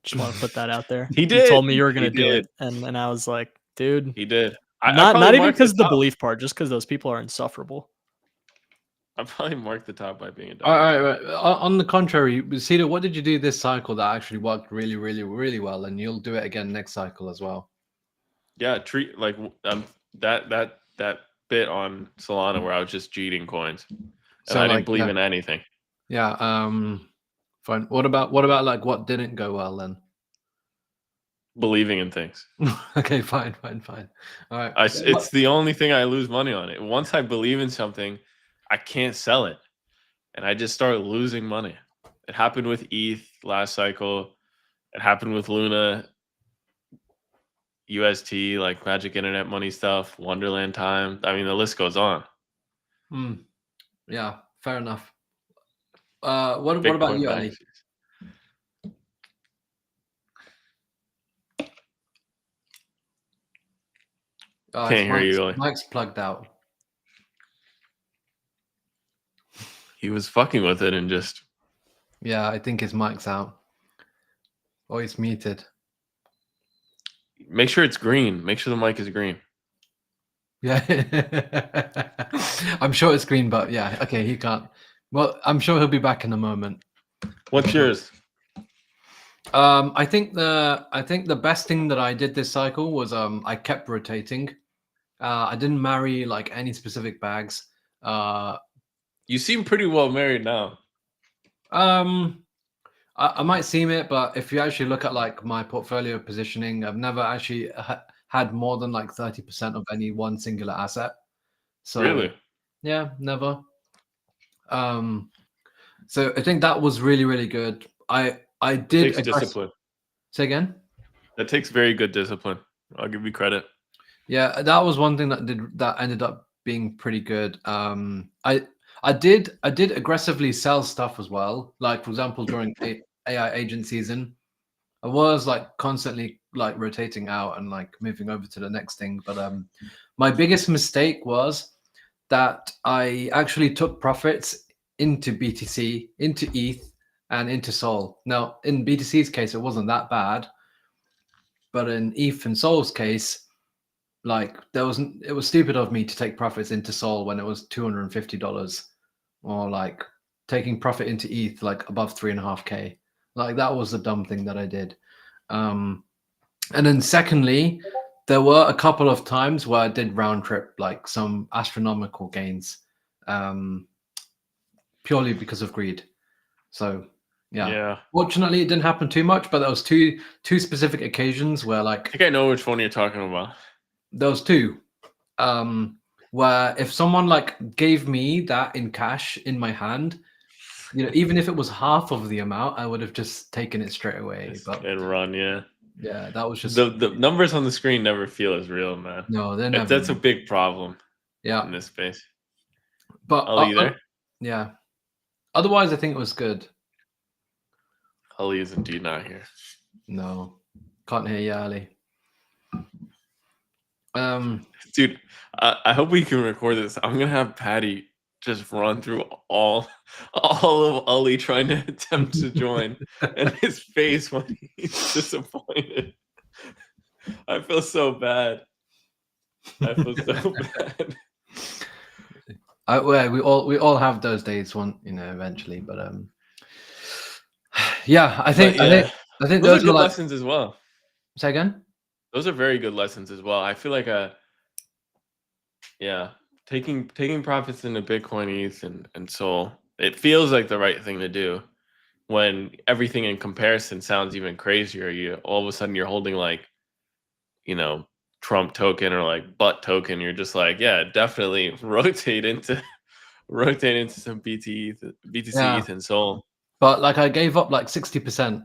Just want to put that out there. He did. You told me you were going to He do did. it, and I was like, dude, He did. not probably even marked because of the top. belief part, just because those people are insufferable. I probably marked the top by being a All right. On the contrary, Cedar, what did you do this cycle that actually worked really, really, really well, and you'll do it again next cycle as well? Yeah, treat like that bit on Solana where I was just cheating coins, and So, I like, didn't believe yeah. in anything. Yeah. Fine. What about like what didn't go well then? Believing in things. Okay. Fine. All right. It's the only thing I lose money on. It. Once I believe in something, I can't sell it, and I just start losing money. It happened with ETH last cycle. It happened with Luna, UST, like Magic Internet Money stuff, Wonderland Time. I mean, the list goes on. Yeah. Fair enough. What about you, Ali? Can't hear you, Ali. Mike's plugged out. He was fucking with it and just. Yeah, I think his mic's out. Oh, he's muted. Make sure it's green. Make sure the mic is green. Yeah. I'm sure it's green, but yeah, okay, he can't. Well, I'm sure he'll be back in a moment. What's yours? I think the best thing that I did this cycle was I kept rotating. I didn't marry like any specific bags. You seem pretty well married now. I might seem it, but if you actually look at like my portfolio positioning, I've never actually had more than like 30% of any one singular asset. So really, yeah, never. So I think that was really, really good. I did takes discipline. Say again. That takes very good discipline. I'll give you credit. Yeah, that was one thing that ended up being pretty good. I did aggressively sell stuff as well. Like for example, during AI agent season, I was like constantly like rotating out and like moving over to the next thing. But my biggest mistake was that I actually took profits into BTC, into ETH, and into Sol. Now, in BTC's case, it wasn't that bad, but in ETH and Sol's case, like it was stupid of me to take profits into Sol when it was $250, or like taking profit into ETH like above 3.5K. Like that was a dumb thing that I did. And then secondly, there were a couple of times where I did round trip like some astronomical gains, purely because of greed. So yeah. Fortunately, it didn't happen too much, but there was two specific occasions where like I think I know which one you're talking about. There was two, where if someone like gave me that in cash in my hand, you know, even if it was half of the amount, I would have just taken it straight away. But and run, yeah, that was just the numbers on the screen never feel as real, man. No, they're never. That's a big problem. Yeah, in this space. But Ali, there? Yeah. Otherwise, I think it was good. Ali is indeed not here. No, can't hear you, Ali. Dude, I hope we can record this. I'm gonna have Patty just run through all of Ali trying to attempt to join, and his face when he's disappointed. I feel so bad. I feel so bad. We all have those days, eventually. But yeah, I think those are good lessons as well. Say again? Those are very good lessons as well. I feel like taking profits into Bitcoin, ETH, and Sol, it feels like the right thing to do when everything in comparison sounds even crazier. All of a sudden you're holding like, Trump token or like butt token. You're just like, yeah, definitely rotate into some BTC, ETH, and Sol. But like I gave up like 60%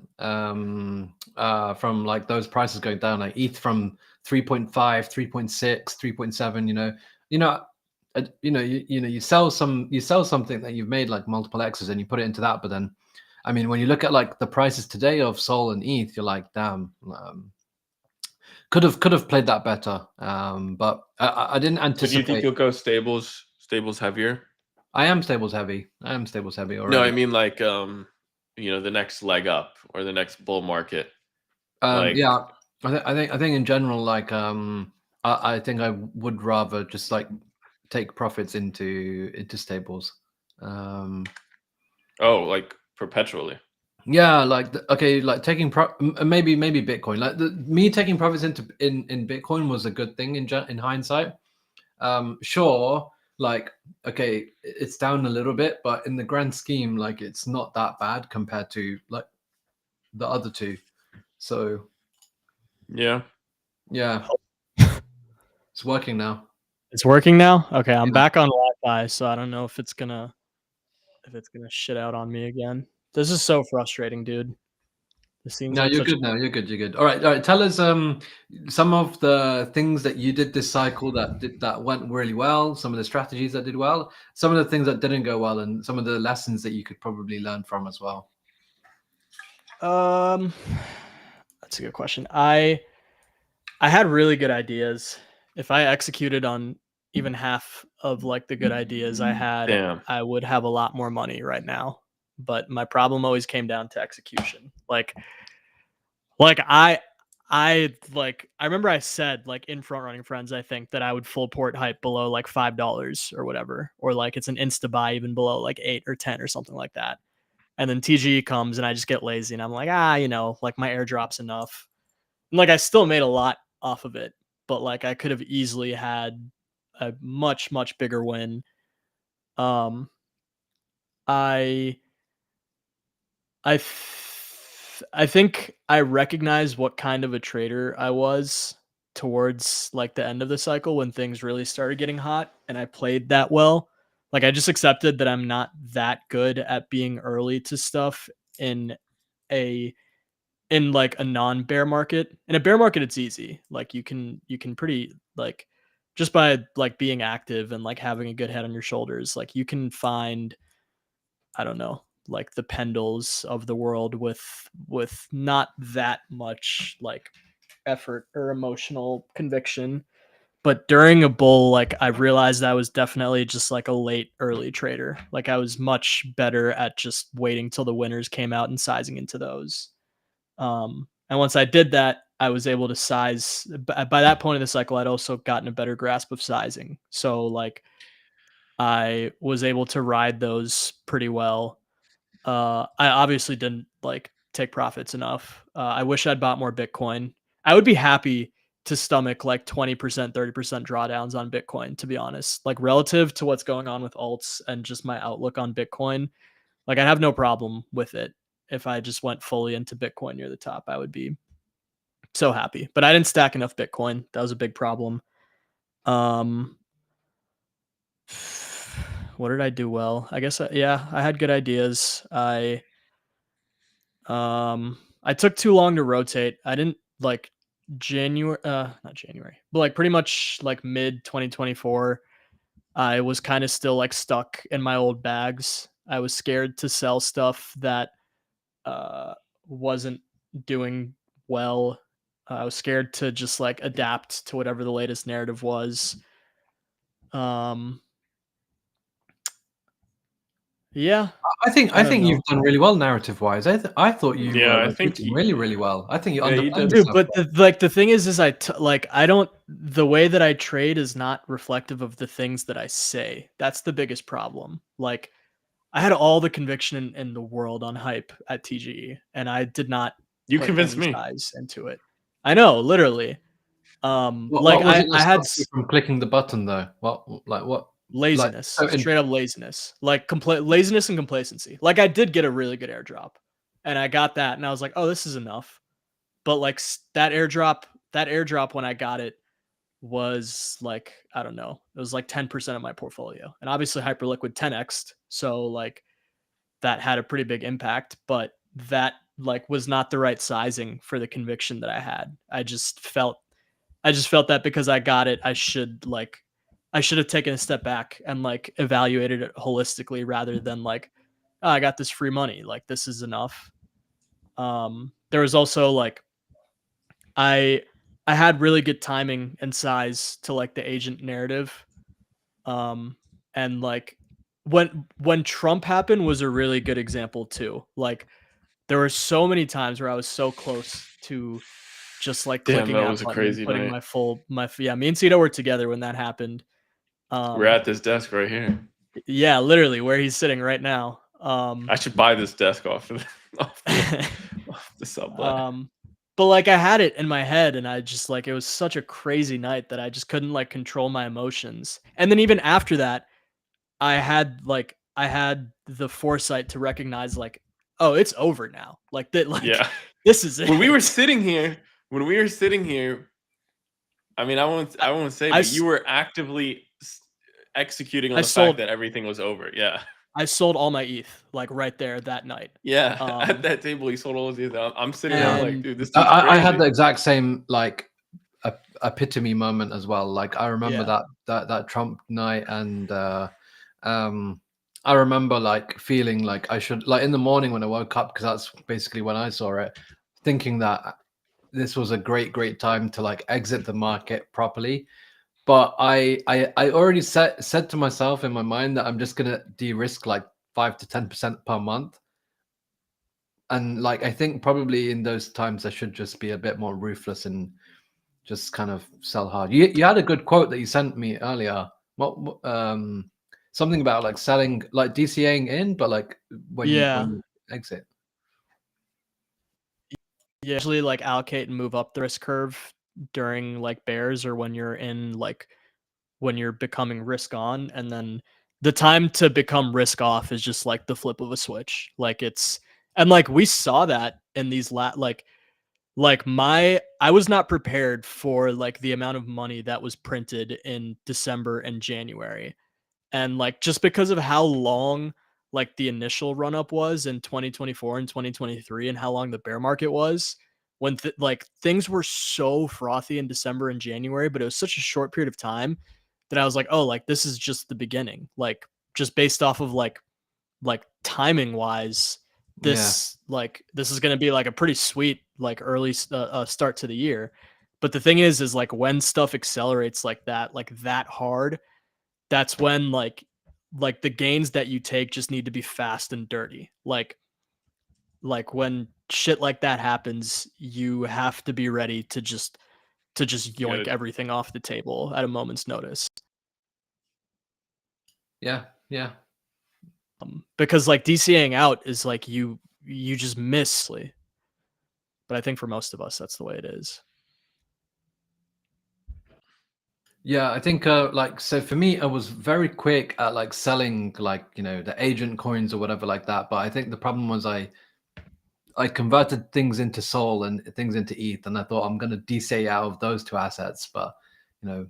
from like those prices going down, like ETH from 3.5, 3.6, 3.7. You sell something that you've made like multiple X's and you put it into that. But then, I mean, when you look at like the prices today of Sol and ETH, you're like, damn, could have played that better. But I didn't anticipate. Do you think you'll go stables heavier? I am stables heavy already. No, I mean like the next leg up or the next bull market. Yeah, I think in general, like I think I would rather just like take profits into stables. Like perpetually. Yeah, like like taking maybe Bitcoin. Like me taking profits into in Bitcoin was a good thing in hindsight. Sure, like okay, it's down a little bit, but in the grand scheme, like it's not that bad compared to like the other two. So yeah, it's working now. It's working now. Okay, I'm back on Wi-Fi, so I don't know if it's gonna shit out on me again. This is so frustrating, dude. This seems No, you're good now. You're good. All right. Tell us some of the things that you did this cycle that went really well. Some of the strategies that did well. Some of the things that didn't go well, and some of the lessons that you could probably learn from as well. That's a good question. I had really good ideas. If I executed on even half of like the good ideas I had, I would have a lot more money right now. But my problem always came down to execution. Like I remember I said like in Front Running Friends, I think that I would full port hype below like $5 or whatever, or like it's an insta buy even below like 8 or 10 or something like that. And then TGE comes and I just get lazy and I'm like, like my airdrop's enough. And like I still made a lot off of it, but like I could have easily had a much, much bigger win. I think I recognized what kind of a trader I was towards like the end of the cycle when things really started getting hot, and I played that well. Like I just accepted that I'm not that good at being early to stuff in like a non-bear market. In a bear market, it's easy. Like you can pretty like just by like being active and like having a good head on your shoulders, like you can find, I don't know, like the Pendles of the world with not that much like effort or emotional conviction. but during a bull, like I realized I was definitely just like a late early trader. Like I was much better at just waiting till the winners came out and sizing into those. And once I did that, I was able to size. By that point in the cycle, I'd also gotten a better grasp of sizing. So like I was able to ride those pretty well. I obviously didn't like take profits enough. I wish I'd bought more Bitcoin. I would be happy to stomach like 20%, 30% drawdowns on Bitcoin, to be honest. Like relative to what's going on with alts and just my outlook on Bitcoin, like I'd have no problem with it. If I just went fully into Bitcoin near the top, I would be so happy. But I didn't stack enough Bitcoin. That was a big problem. What did I do well? I guess yeah, I had good ideas. I took too long to rotate. I didn't like January not January, but like pretty much like mid 2024. I was kind of still like stuck in my old bags. I was scared to sell stuff that wasn't doing well. I was scared to just like adapt to whatever the latest narrative was. Yeah, I think I don't you've know. done really well narrative wise. I thought you Yeah, were I like think doing really well. I think you Yeah, you underplayed did. Dude, yourself. but the thing is I don't, the way that I trade is not reflective of the things that I say. That's the biggest problem. Like I had all the conviction in the world on hype at TGE, and I did not You put convinced any me. size into it. I know, literally. Like What was it that I had stopped you from clicking the button though? What like laziness, so in, straight up laziness, like laziness and complacency. Like I did get a really good airdrop, and I got that, and I was like, oh, this is enough. But like that airdrop when I got it was like, I don't know, it was like 10% of my portfolio, and obviously Hyperliquid 10x'd, so like that had a pretty big impact, but that like was not the right sizing for the conviction that I had. I just felt that because I got it, I should have taken a step back and like evaluated it holistically rather than like, oh, I got this free money, like this is enough. There was also like I I had really good timing and size to like the agent narrative. And like when Trump happened was a really good example too. Like there were so many times where I was so close to just like Damn, clicking that that was a button and crazy putting night. yeah, me and Cito were together when that happened. We're at this desk right here. Yeah, literally where he's sitting right now. I should buy this desk off off the subway. But like I had it in my head and I just like, it was such a crazy night that I just couldn't like control my emotions. And then even after that, I had the foresight to recognize like, oh, it's over now. Like that, like Yeah. this is it. When we were sitting here, I mean, I won't say, I but you were actively executing on I the fact sold that everything was over. Yeah. I sold all my ETH like right there that night. Yeah. At Um, that table, he sold all of these. I'm sitting there yeah. like, and dude, this dude's I had crazy. the exact same like epitome moment as well. Like I remember yeah, that Trump night, and I remember like feeling like I should, like in the morning when I woke up, because that's basically when I saw it, thinking that this was a great time to like exit the market properly. But I already said to myself in my mind that I'm just gonna de-risk like 5 to 10% per month. And like I think probably in those times I should just be a bit more ruthless and just kind of sell hard. You had a good quote that you sent me earlier. Something about like selling, like DCAing in, but like when yeah, you exit. yeah. Usually like allocate and move up the risk curve during like bears or when you're in like when you're becoming risk on, and then the time to become risk off is just like the flip of a switch. Like it's, and like we saw that in these I was not prepared for like the amount of money that was printed in December and January. And like just because of how long like the initial run up was in 2024 and 2023 and how long the bear market was, when like things were so frothy in December and January, but it was such a short period of time that I was like, oh, like this is just the beginning. Like just based off of like timing wise, Yeah. this is going to be like a pretty sweet like early start to the year. But the thing is like when stuff accelerates like that hard, that's when like the gains that you take just need to be fast and dirty. Like when shit like that happens, you have to be ready to just yoink everything off the table at a moment's notice. Yeah. Because like DCAing out is like you just miss. But I think for most of us, that's the way it is. Yeah, I think like, so for me, I was very quick at like selling like, you know, the agent coins or whatever like that. But I think the problem was I converted things into Sol and things into ETH, and I thought I'm going to DCA out of those two assets. But, you know,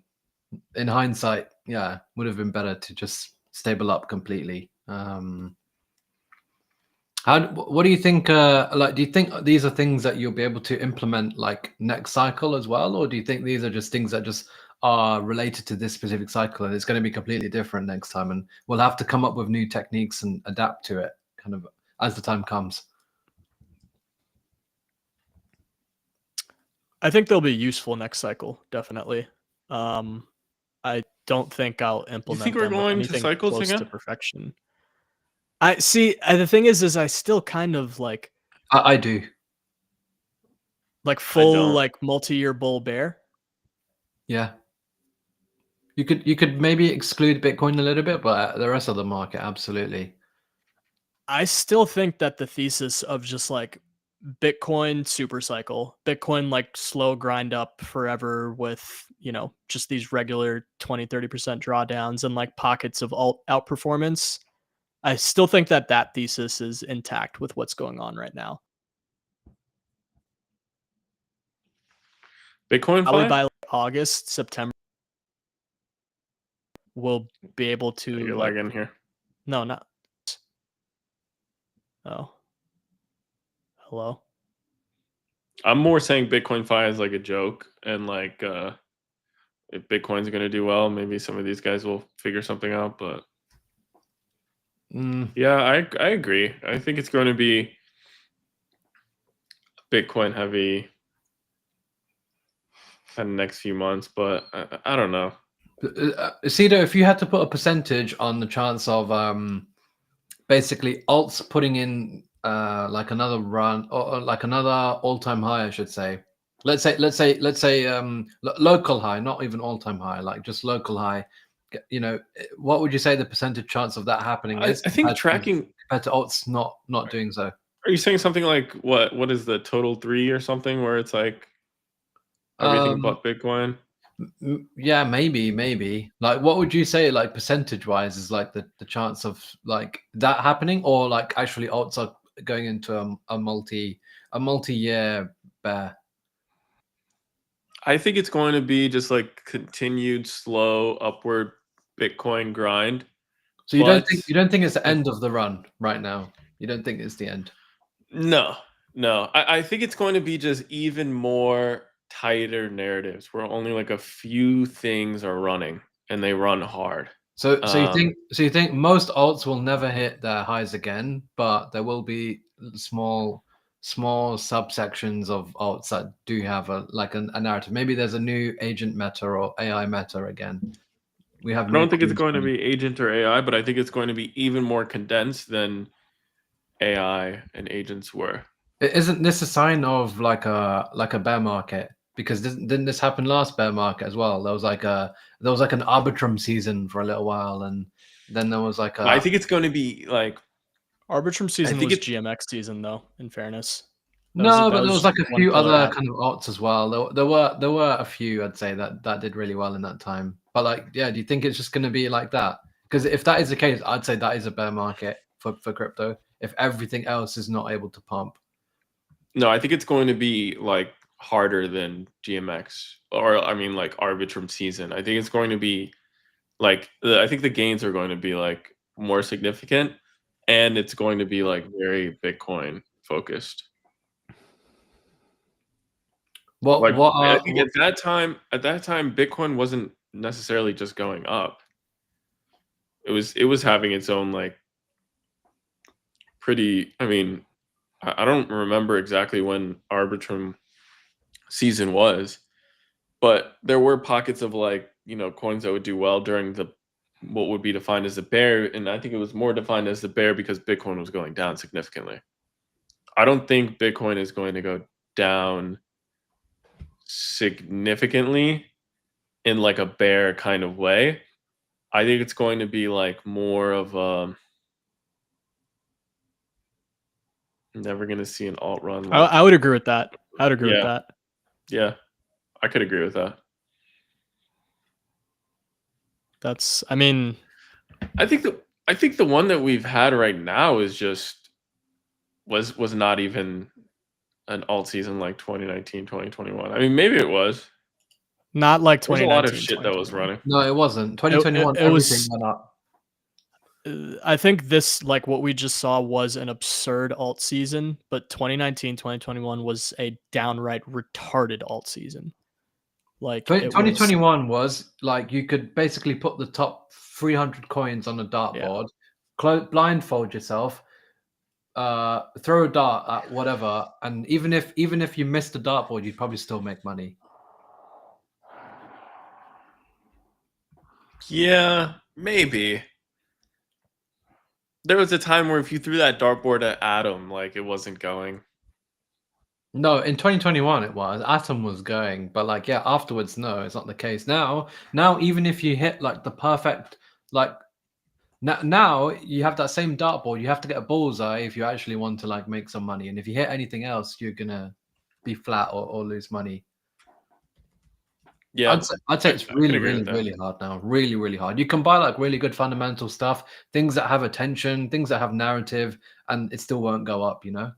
in hindsight, yeah, would have been better to just stable up completely. What do you think? Like, do you think these are things that you'll be able to implement like next cycle as well, or do you think these are just things that just are related to this specific cycle and it's going to be completely different next time, and we'll have to come up with new techniques and adapt to it, kind of as the time comes? I think they'll be useful next cycle, definitely. I don't think I'll implement You think we're them with going to anything cycles close to again? perfection. I see. The thing is I still kind of like I do. like full don't. like multi-year bull bear. Yeah. You could maybe exclude Bitcoin a little bit, but the rest of the market, absolutely. I still think that the thesis of just like Bitcoin super cycle, Bitcoin like slow grind up forever with, you know, just these regular 20-30% drawdowns and like pockets of alt outperformance. I still think that thesis is intact with what's going on right now. Bitcoin Probably Fi? by like August, September, we'll be able to You're like lagging here. no, not. Oh. Hello. I'm more saying Bitcoin Fi is like a joke, and like if Bitcoin's gonna do well, maybe some of these guys will figure something out. But yeah, I agree. I think it's going to be Bitcoin heavy in the next few months, but I don't know. Cedar, if you had to put a percentage on the chance of basically alts putting in like another run or like another all-time high, I should say. Let's say local high, not even all-time high, like just local high. You know, what would you say the percentage chance of that happening is? I think tracking compared to alts not doing so. Are you saying something like what is the total 3 or something where it's like everything but Bitcoin? Yeah, maybe. Like, what would you say, like percentage wise, is like the chance of like that happening, or like actually alts are going into a multi-year bear? I think it's going to be just like continued slow upward Bitcoin grind. So you don't think it's the end of the run right now? You don't think it's the end? No. I think it's going to be just even more tighter narratives where only like a few things are running and they run hard. So you think most alts will never hit their highs again, but there will be small subsections of alts that do have a narrative. Maybe there's a new agent meta or AI meta again. We have I new don't think it's coins going to coming. be agent or AI, but I think it's going to be even more condensed than AI and agents were. Isn't this a sign of like a bear market? Because didn't this happen last bear market as well? There was like an Arbitrum season for a little while, and then there was like I a think it's going to be like Arbitrum season think was it's GMX season, though. In fairness, no, but there was like a one few killer other app. kind of alts as well. There were a few, I'd say, that did really well in that time. But like, yeah, do you think it's just going to be like that? Because if that is the case, I'd say that is a bear market for crypto. If everything else is not able to pump. No, I think it's going to be like harder than GMX, or I mean like Arbitrum season. I think it's going to be like I think the gains are going to be like more significant, and it's going to be like very Bitcoin focused. Like I think at that time, Bitcoin wasn't necessarily just going up. It was having its own like pretty. I mean, I don't remember exactly when Arbitrum season was, But there were pockets of like, coins that would do well during what would be defined as the bear, and I think it was more defined as the bear because Bitcoin was going down significantly. I don't think Bitcoin is going to go down significantly in like a bear kind of way. I think it's going to be like more of a never going to see an alt run. Like, I would agree with that. I would agree with Yeah. that. yeah, I could agree with that. That's, I mean, I think the one that we've had right now is just was not even an alt season like 2019, 2021. I mean, maybe it was. not like There's a 2019. lot of shit that was 2021. running. No, it wasn't. 2021, it everything was- went up. I think this, like what we just saw, was an absurd alt season, but 2019, 2021 was a downright retarded alt season. Like it was, 2021 was like you could basically put the top 300 coins on a dartboard, blindfold yourself, throw a dart at whatever, and even if you missed the dartboard, you'd probably still make money. Yeah, maybe. There was a time where if you threw that dartboard at Atom, like it wasn't going. No, in 2021 it was. Atom was going, but like yeah, afterwards, no, it's not the case. Now even if you hit like the perfect like now you have that same dartboard, you have to get a bullseye if you actually want to like make some money. And if you hit anything else, you're gonna be flat or lose money. Yeah, I'd say it's really, agree really, with that. really hard now. Really, really hard. You can buy like really good fundamental stuff, things that have attention, things that have narrative, and it still won't go up, you know?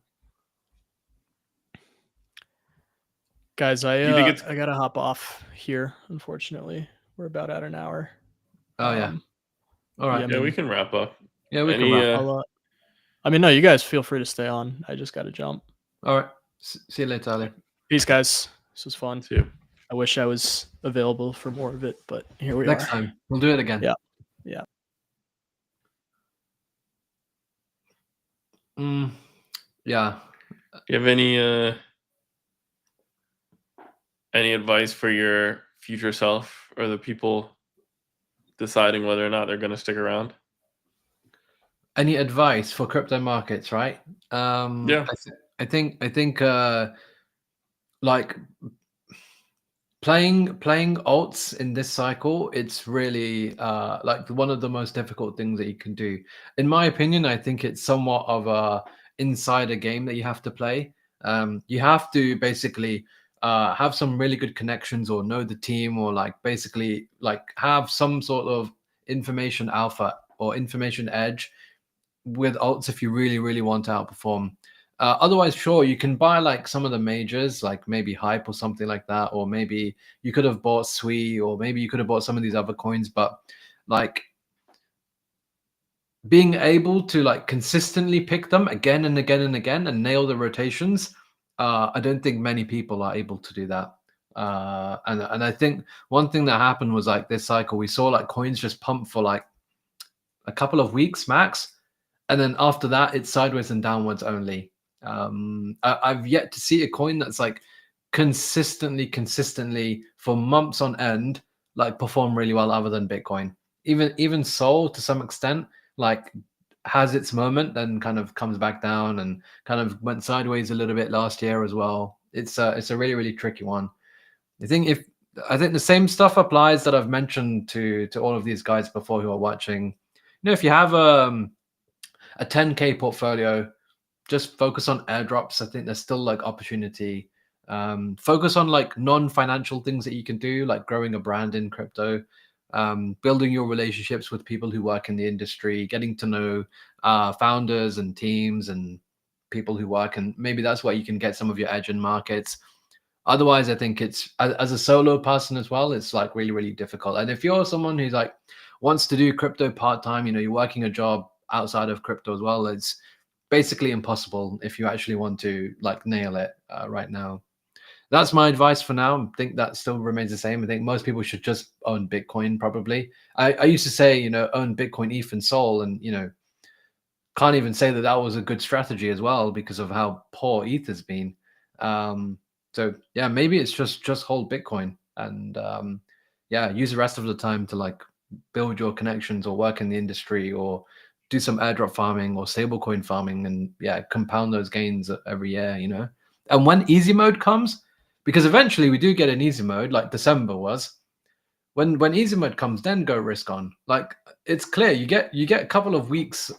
guys, you think it's I gotta hop off here. Unfortunately, we're about at an hour. Oh yeah. All right. yeah, we can wrap up. Yeah, we can Any, wrap up. I mean, no, you guys feel free to stay on. I just gotta jump. All right. See you later, Ali. Peace, guys. This was fun. See you. I wish I was available for more of it, but here we Next are. time. We'll do it again. Yeah. Yeah. Do you have any advice for your future self or the people deciding whether or not they're going to stick around? Any advice for crypto markets, right? Yeah. I think like playing alts in this cycle, it's really like one of the most difficult things that you can do. In my opinion, I think it's somewhat of a insider game that you have to play. You have to basically have some really good connections or know the team or like basically like have some sort of information alpha or information edge with alts if you really, really want to outperform. Otherwise, sure, you can buy like some of the majors, like maybe Hype or something like that, or maybe you could have bought Sui, or maybe you could have bought some of these other coins. But like being able to like consistently pick them again and again and again and nail the rotations, I don't think many people are able to do that. And I think one thing that happened was like this cycle, we saw like coins just pump for like a couple of weeks max, and then after that, it's sideways and downwards only. I've yet to see a coin that's like consistently for months on end, like perform really well other than Bitcoin. Even Sol to some extent, like has its moment, then kind of comes back down and kind of went sideways a little bit last year as well. It's a really, really tricky one. I think the same stuff applies that I've mentioned to all of these guys before who are watching. You know, if you have a 10K portfolio, just focus on airdrops. I think there's still like opportunity. Focus on like non-financial things that you can do, like growing a brand in crypto, building your relationships with people who work in the industry, getting to know founders and teams and people who work, and maybe that's where you can get some of your edge in markets. Otherwise, I think it's as a solo person as well, it's like really, really difficult. And if you're someone who's like wants to do crypto part-time, you know, you're working a job outside of crypto as well, it's basically impossible if you actually want to like nail it right now. That's my advice for now. I think that still remains the same. I think most people should just own Bitcoin probably. I used to say, you know, own Bitcoin, ETH, and Sol, and you know, can't even say that that was a good strategy as well because of how poor ETH has been. So yeah, maybe it's just hold Bitcoin. and yeah, use the rest of the time to like build your connections or work in the industry or do some airdrop farming or stablecoin farming, and yeah, compound those gains every year, you know. And when easy mode comes, because eventually we do get an easy mode, like December was. When easy mode comes, then go risk on. Like it's clear you get a couple of weeks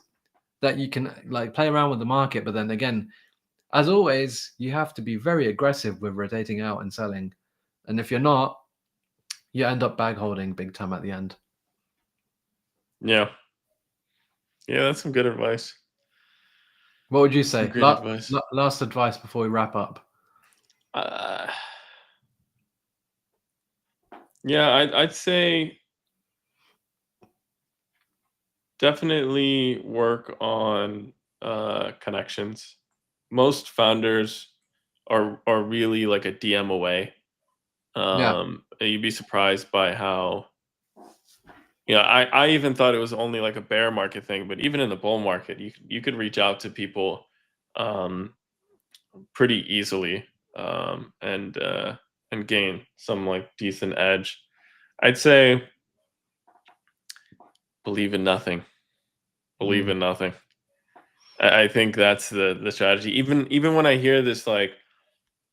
that you can like play around with the market, but then again, as always, you have to be very aggressive with rotating out and selling. And if you're not, you end up bag holding big time at the end. Yeah. Yeah, that's some good advice. What would you say? Some great advice. Last advice before we wrap up. Yeah, I'd say definitely work on connections. Most founders are really like a DM away. Yeah. You'd be surprised by how. Yeah, I even thought it was only like a bear market thing, but even in the bull market, you could reach out to people pretty easily and gain some like decent edge. I'd say believe in nothing. Believe in nothing. I think that's the strategy. Even when I hear this, like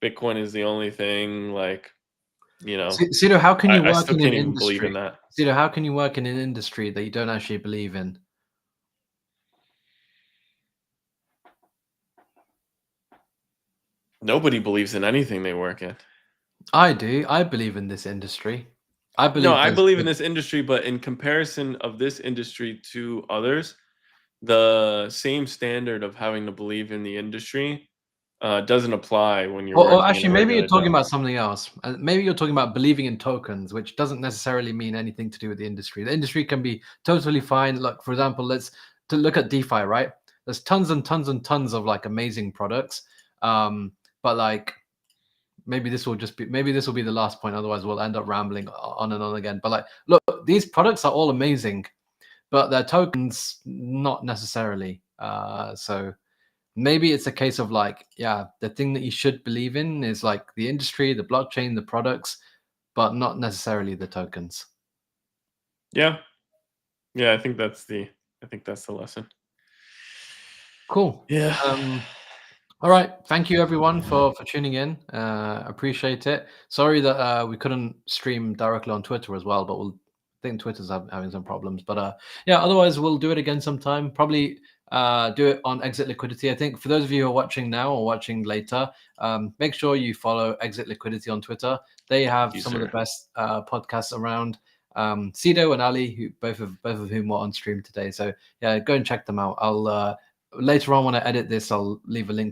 Bitcoin is the only thing, like, you know, Cito, how can you I work still in can't an even believe industry? in that. Cito, how can you work in an industry that you don't actually believe in? Nobody believes in anything they work in. I do. I believe in this industry. I believe. No, I believe in this industry, but in comparison of this industry to others, the same standard of having to believe in the industry doesn't apply when you're Or working in actually, a maybe you're regular talking job. about something else. Maybe you're talking about believing in tokens, which doesn't necessarily mean anything to do with the industry. The industry can be totally fine. Like, for example, let's to look at DeFi, right? There's tons and tons and tons of like amazing products. But like maybe this will be the last point. Otherwise, we'll end up rambling on and on again. But like, look, these products are all amazing, but their tokens not necessarily. So maybe it's a case of like, yeah, the thing that you should believe in is like the industry, the blockchain, the products, but not necessarily the tokens. Yeah. Yeah, I think that's the lesson. Cool. Yeah. All right. Thank you everyone for tuning in. Appreciate it. Sorry that we couldn't stream directly on Twitter as well, but I think Twitter's having some problems. But yeah, otherwise we'll do it again sometime. Probably do it on Exit Liquidity. I think for those of you who are watching now or watching later, make sure you follow Exit Liquidity on Twitter. They have some of the best podcasts around. Cito and Ali, who both of whom were on stream today. So yeah, go and check them out. I'll later on when I edit this, I'll leave a link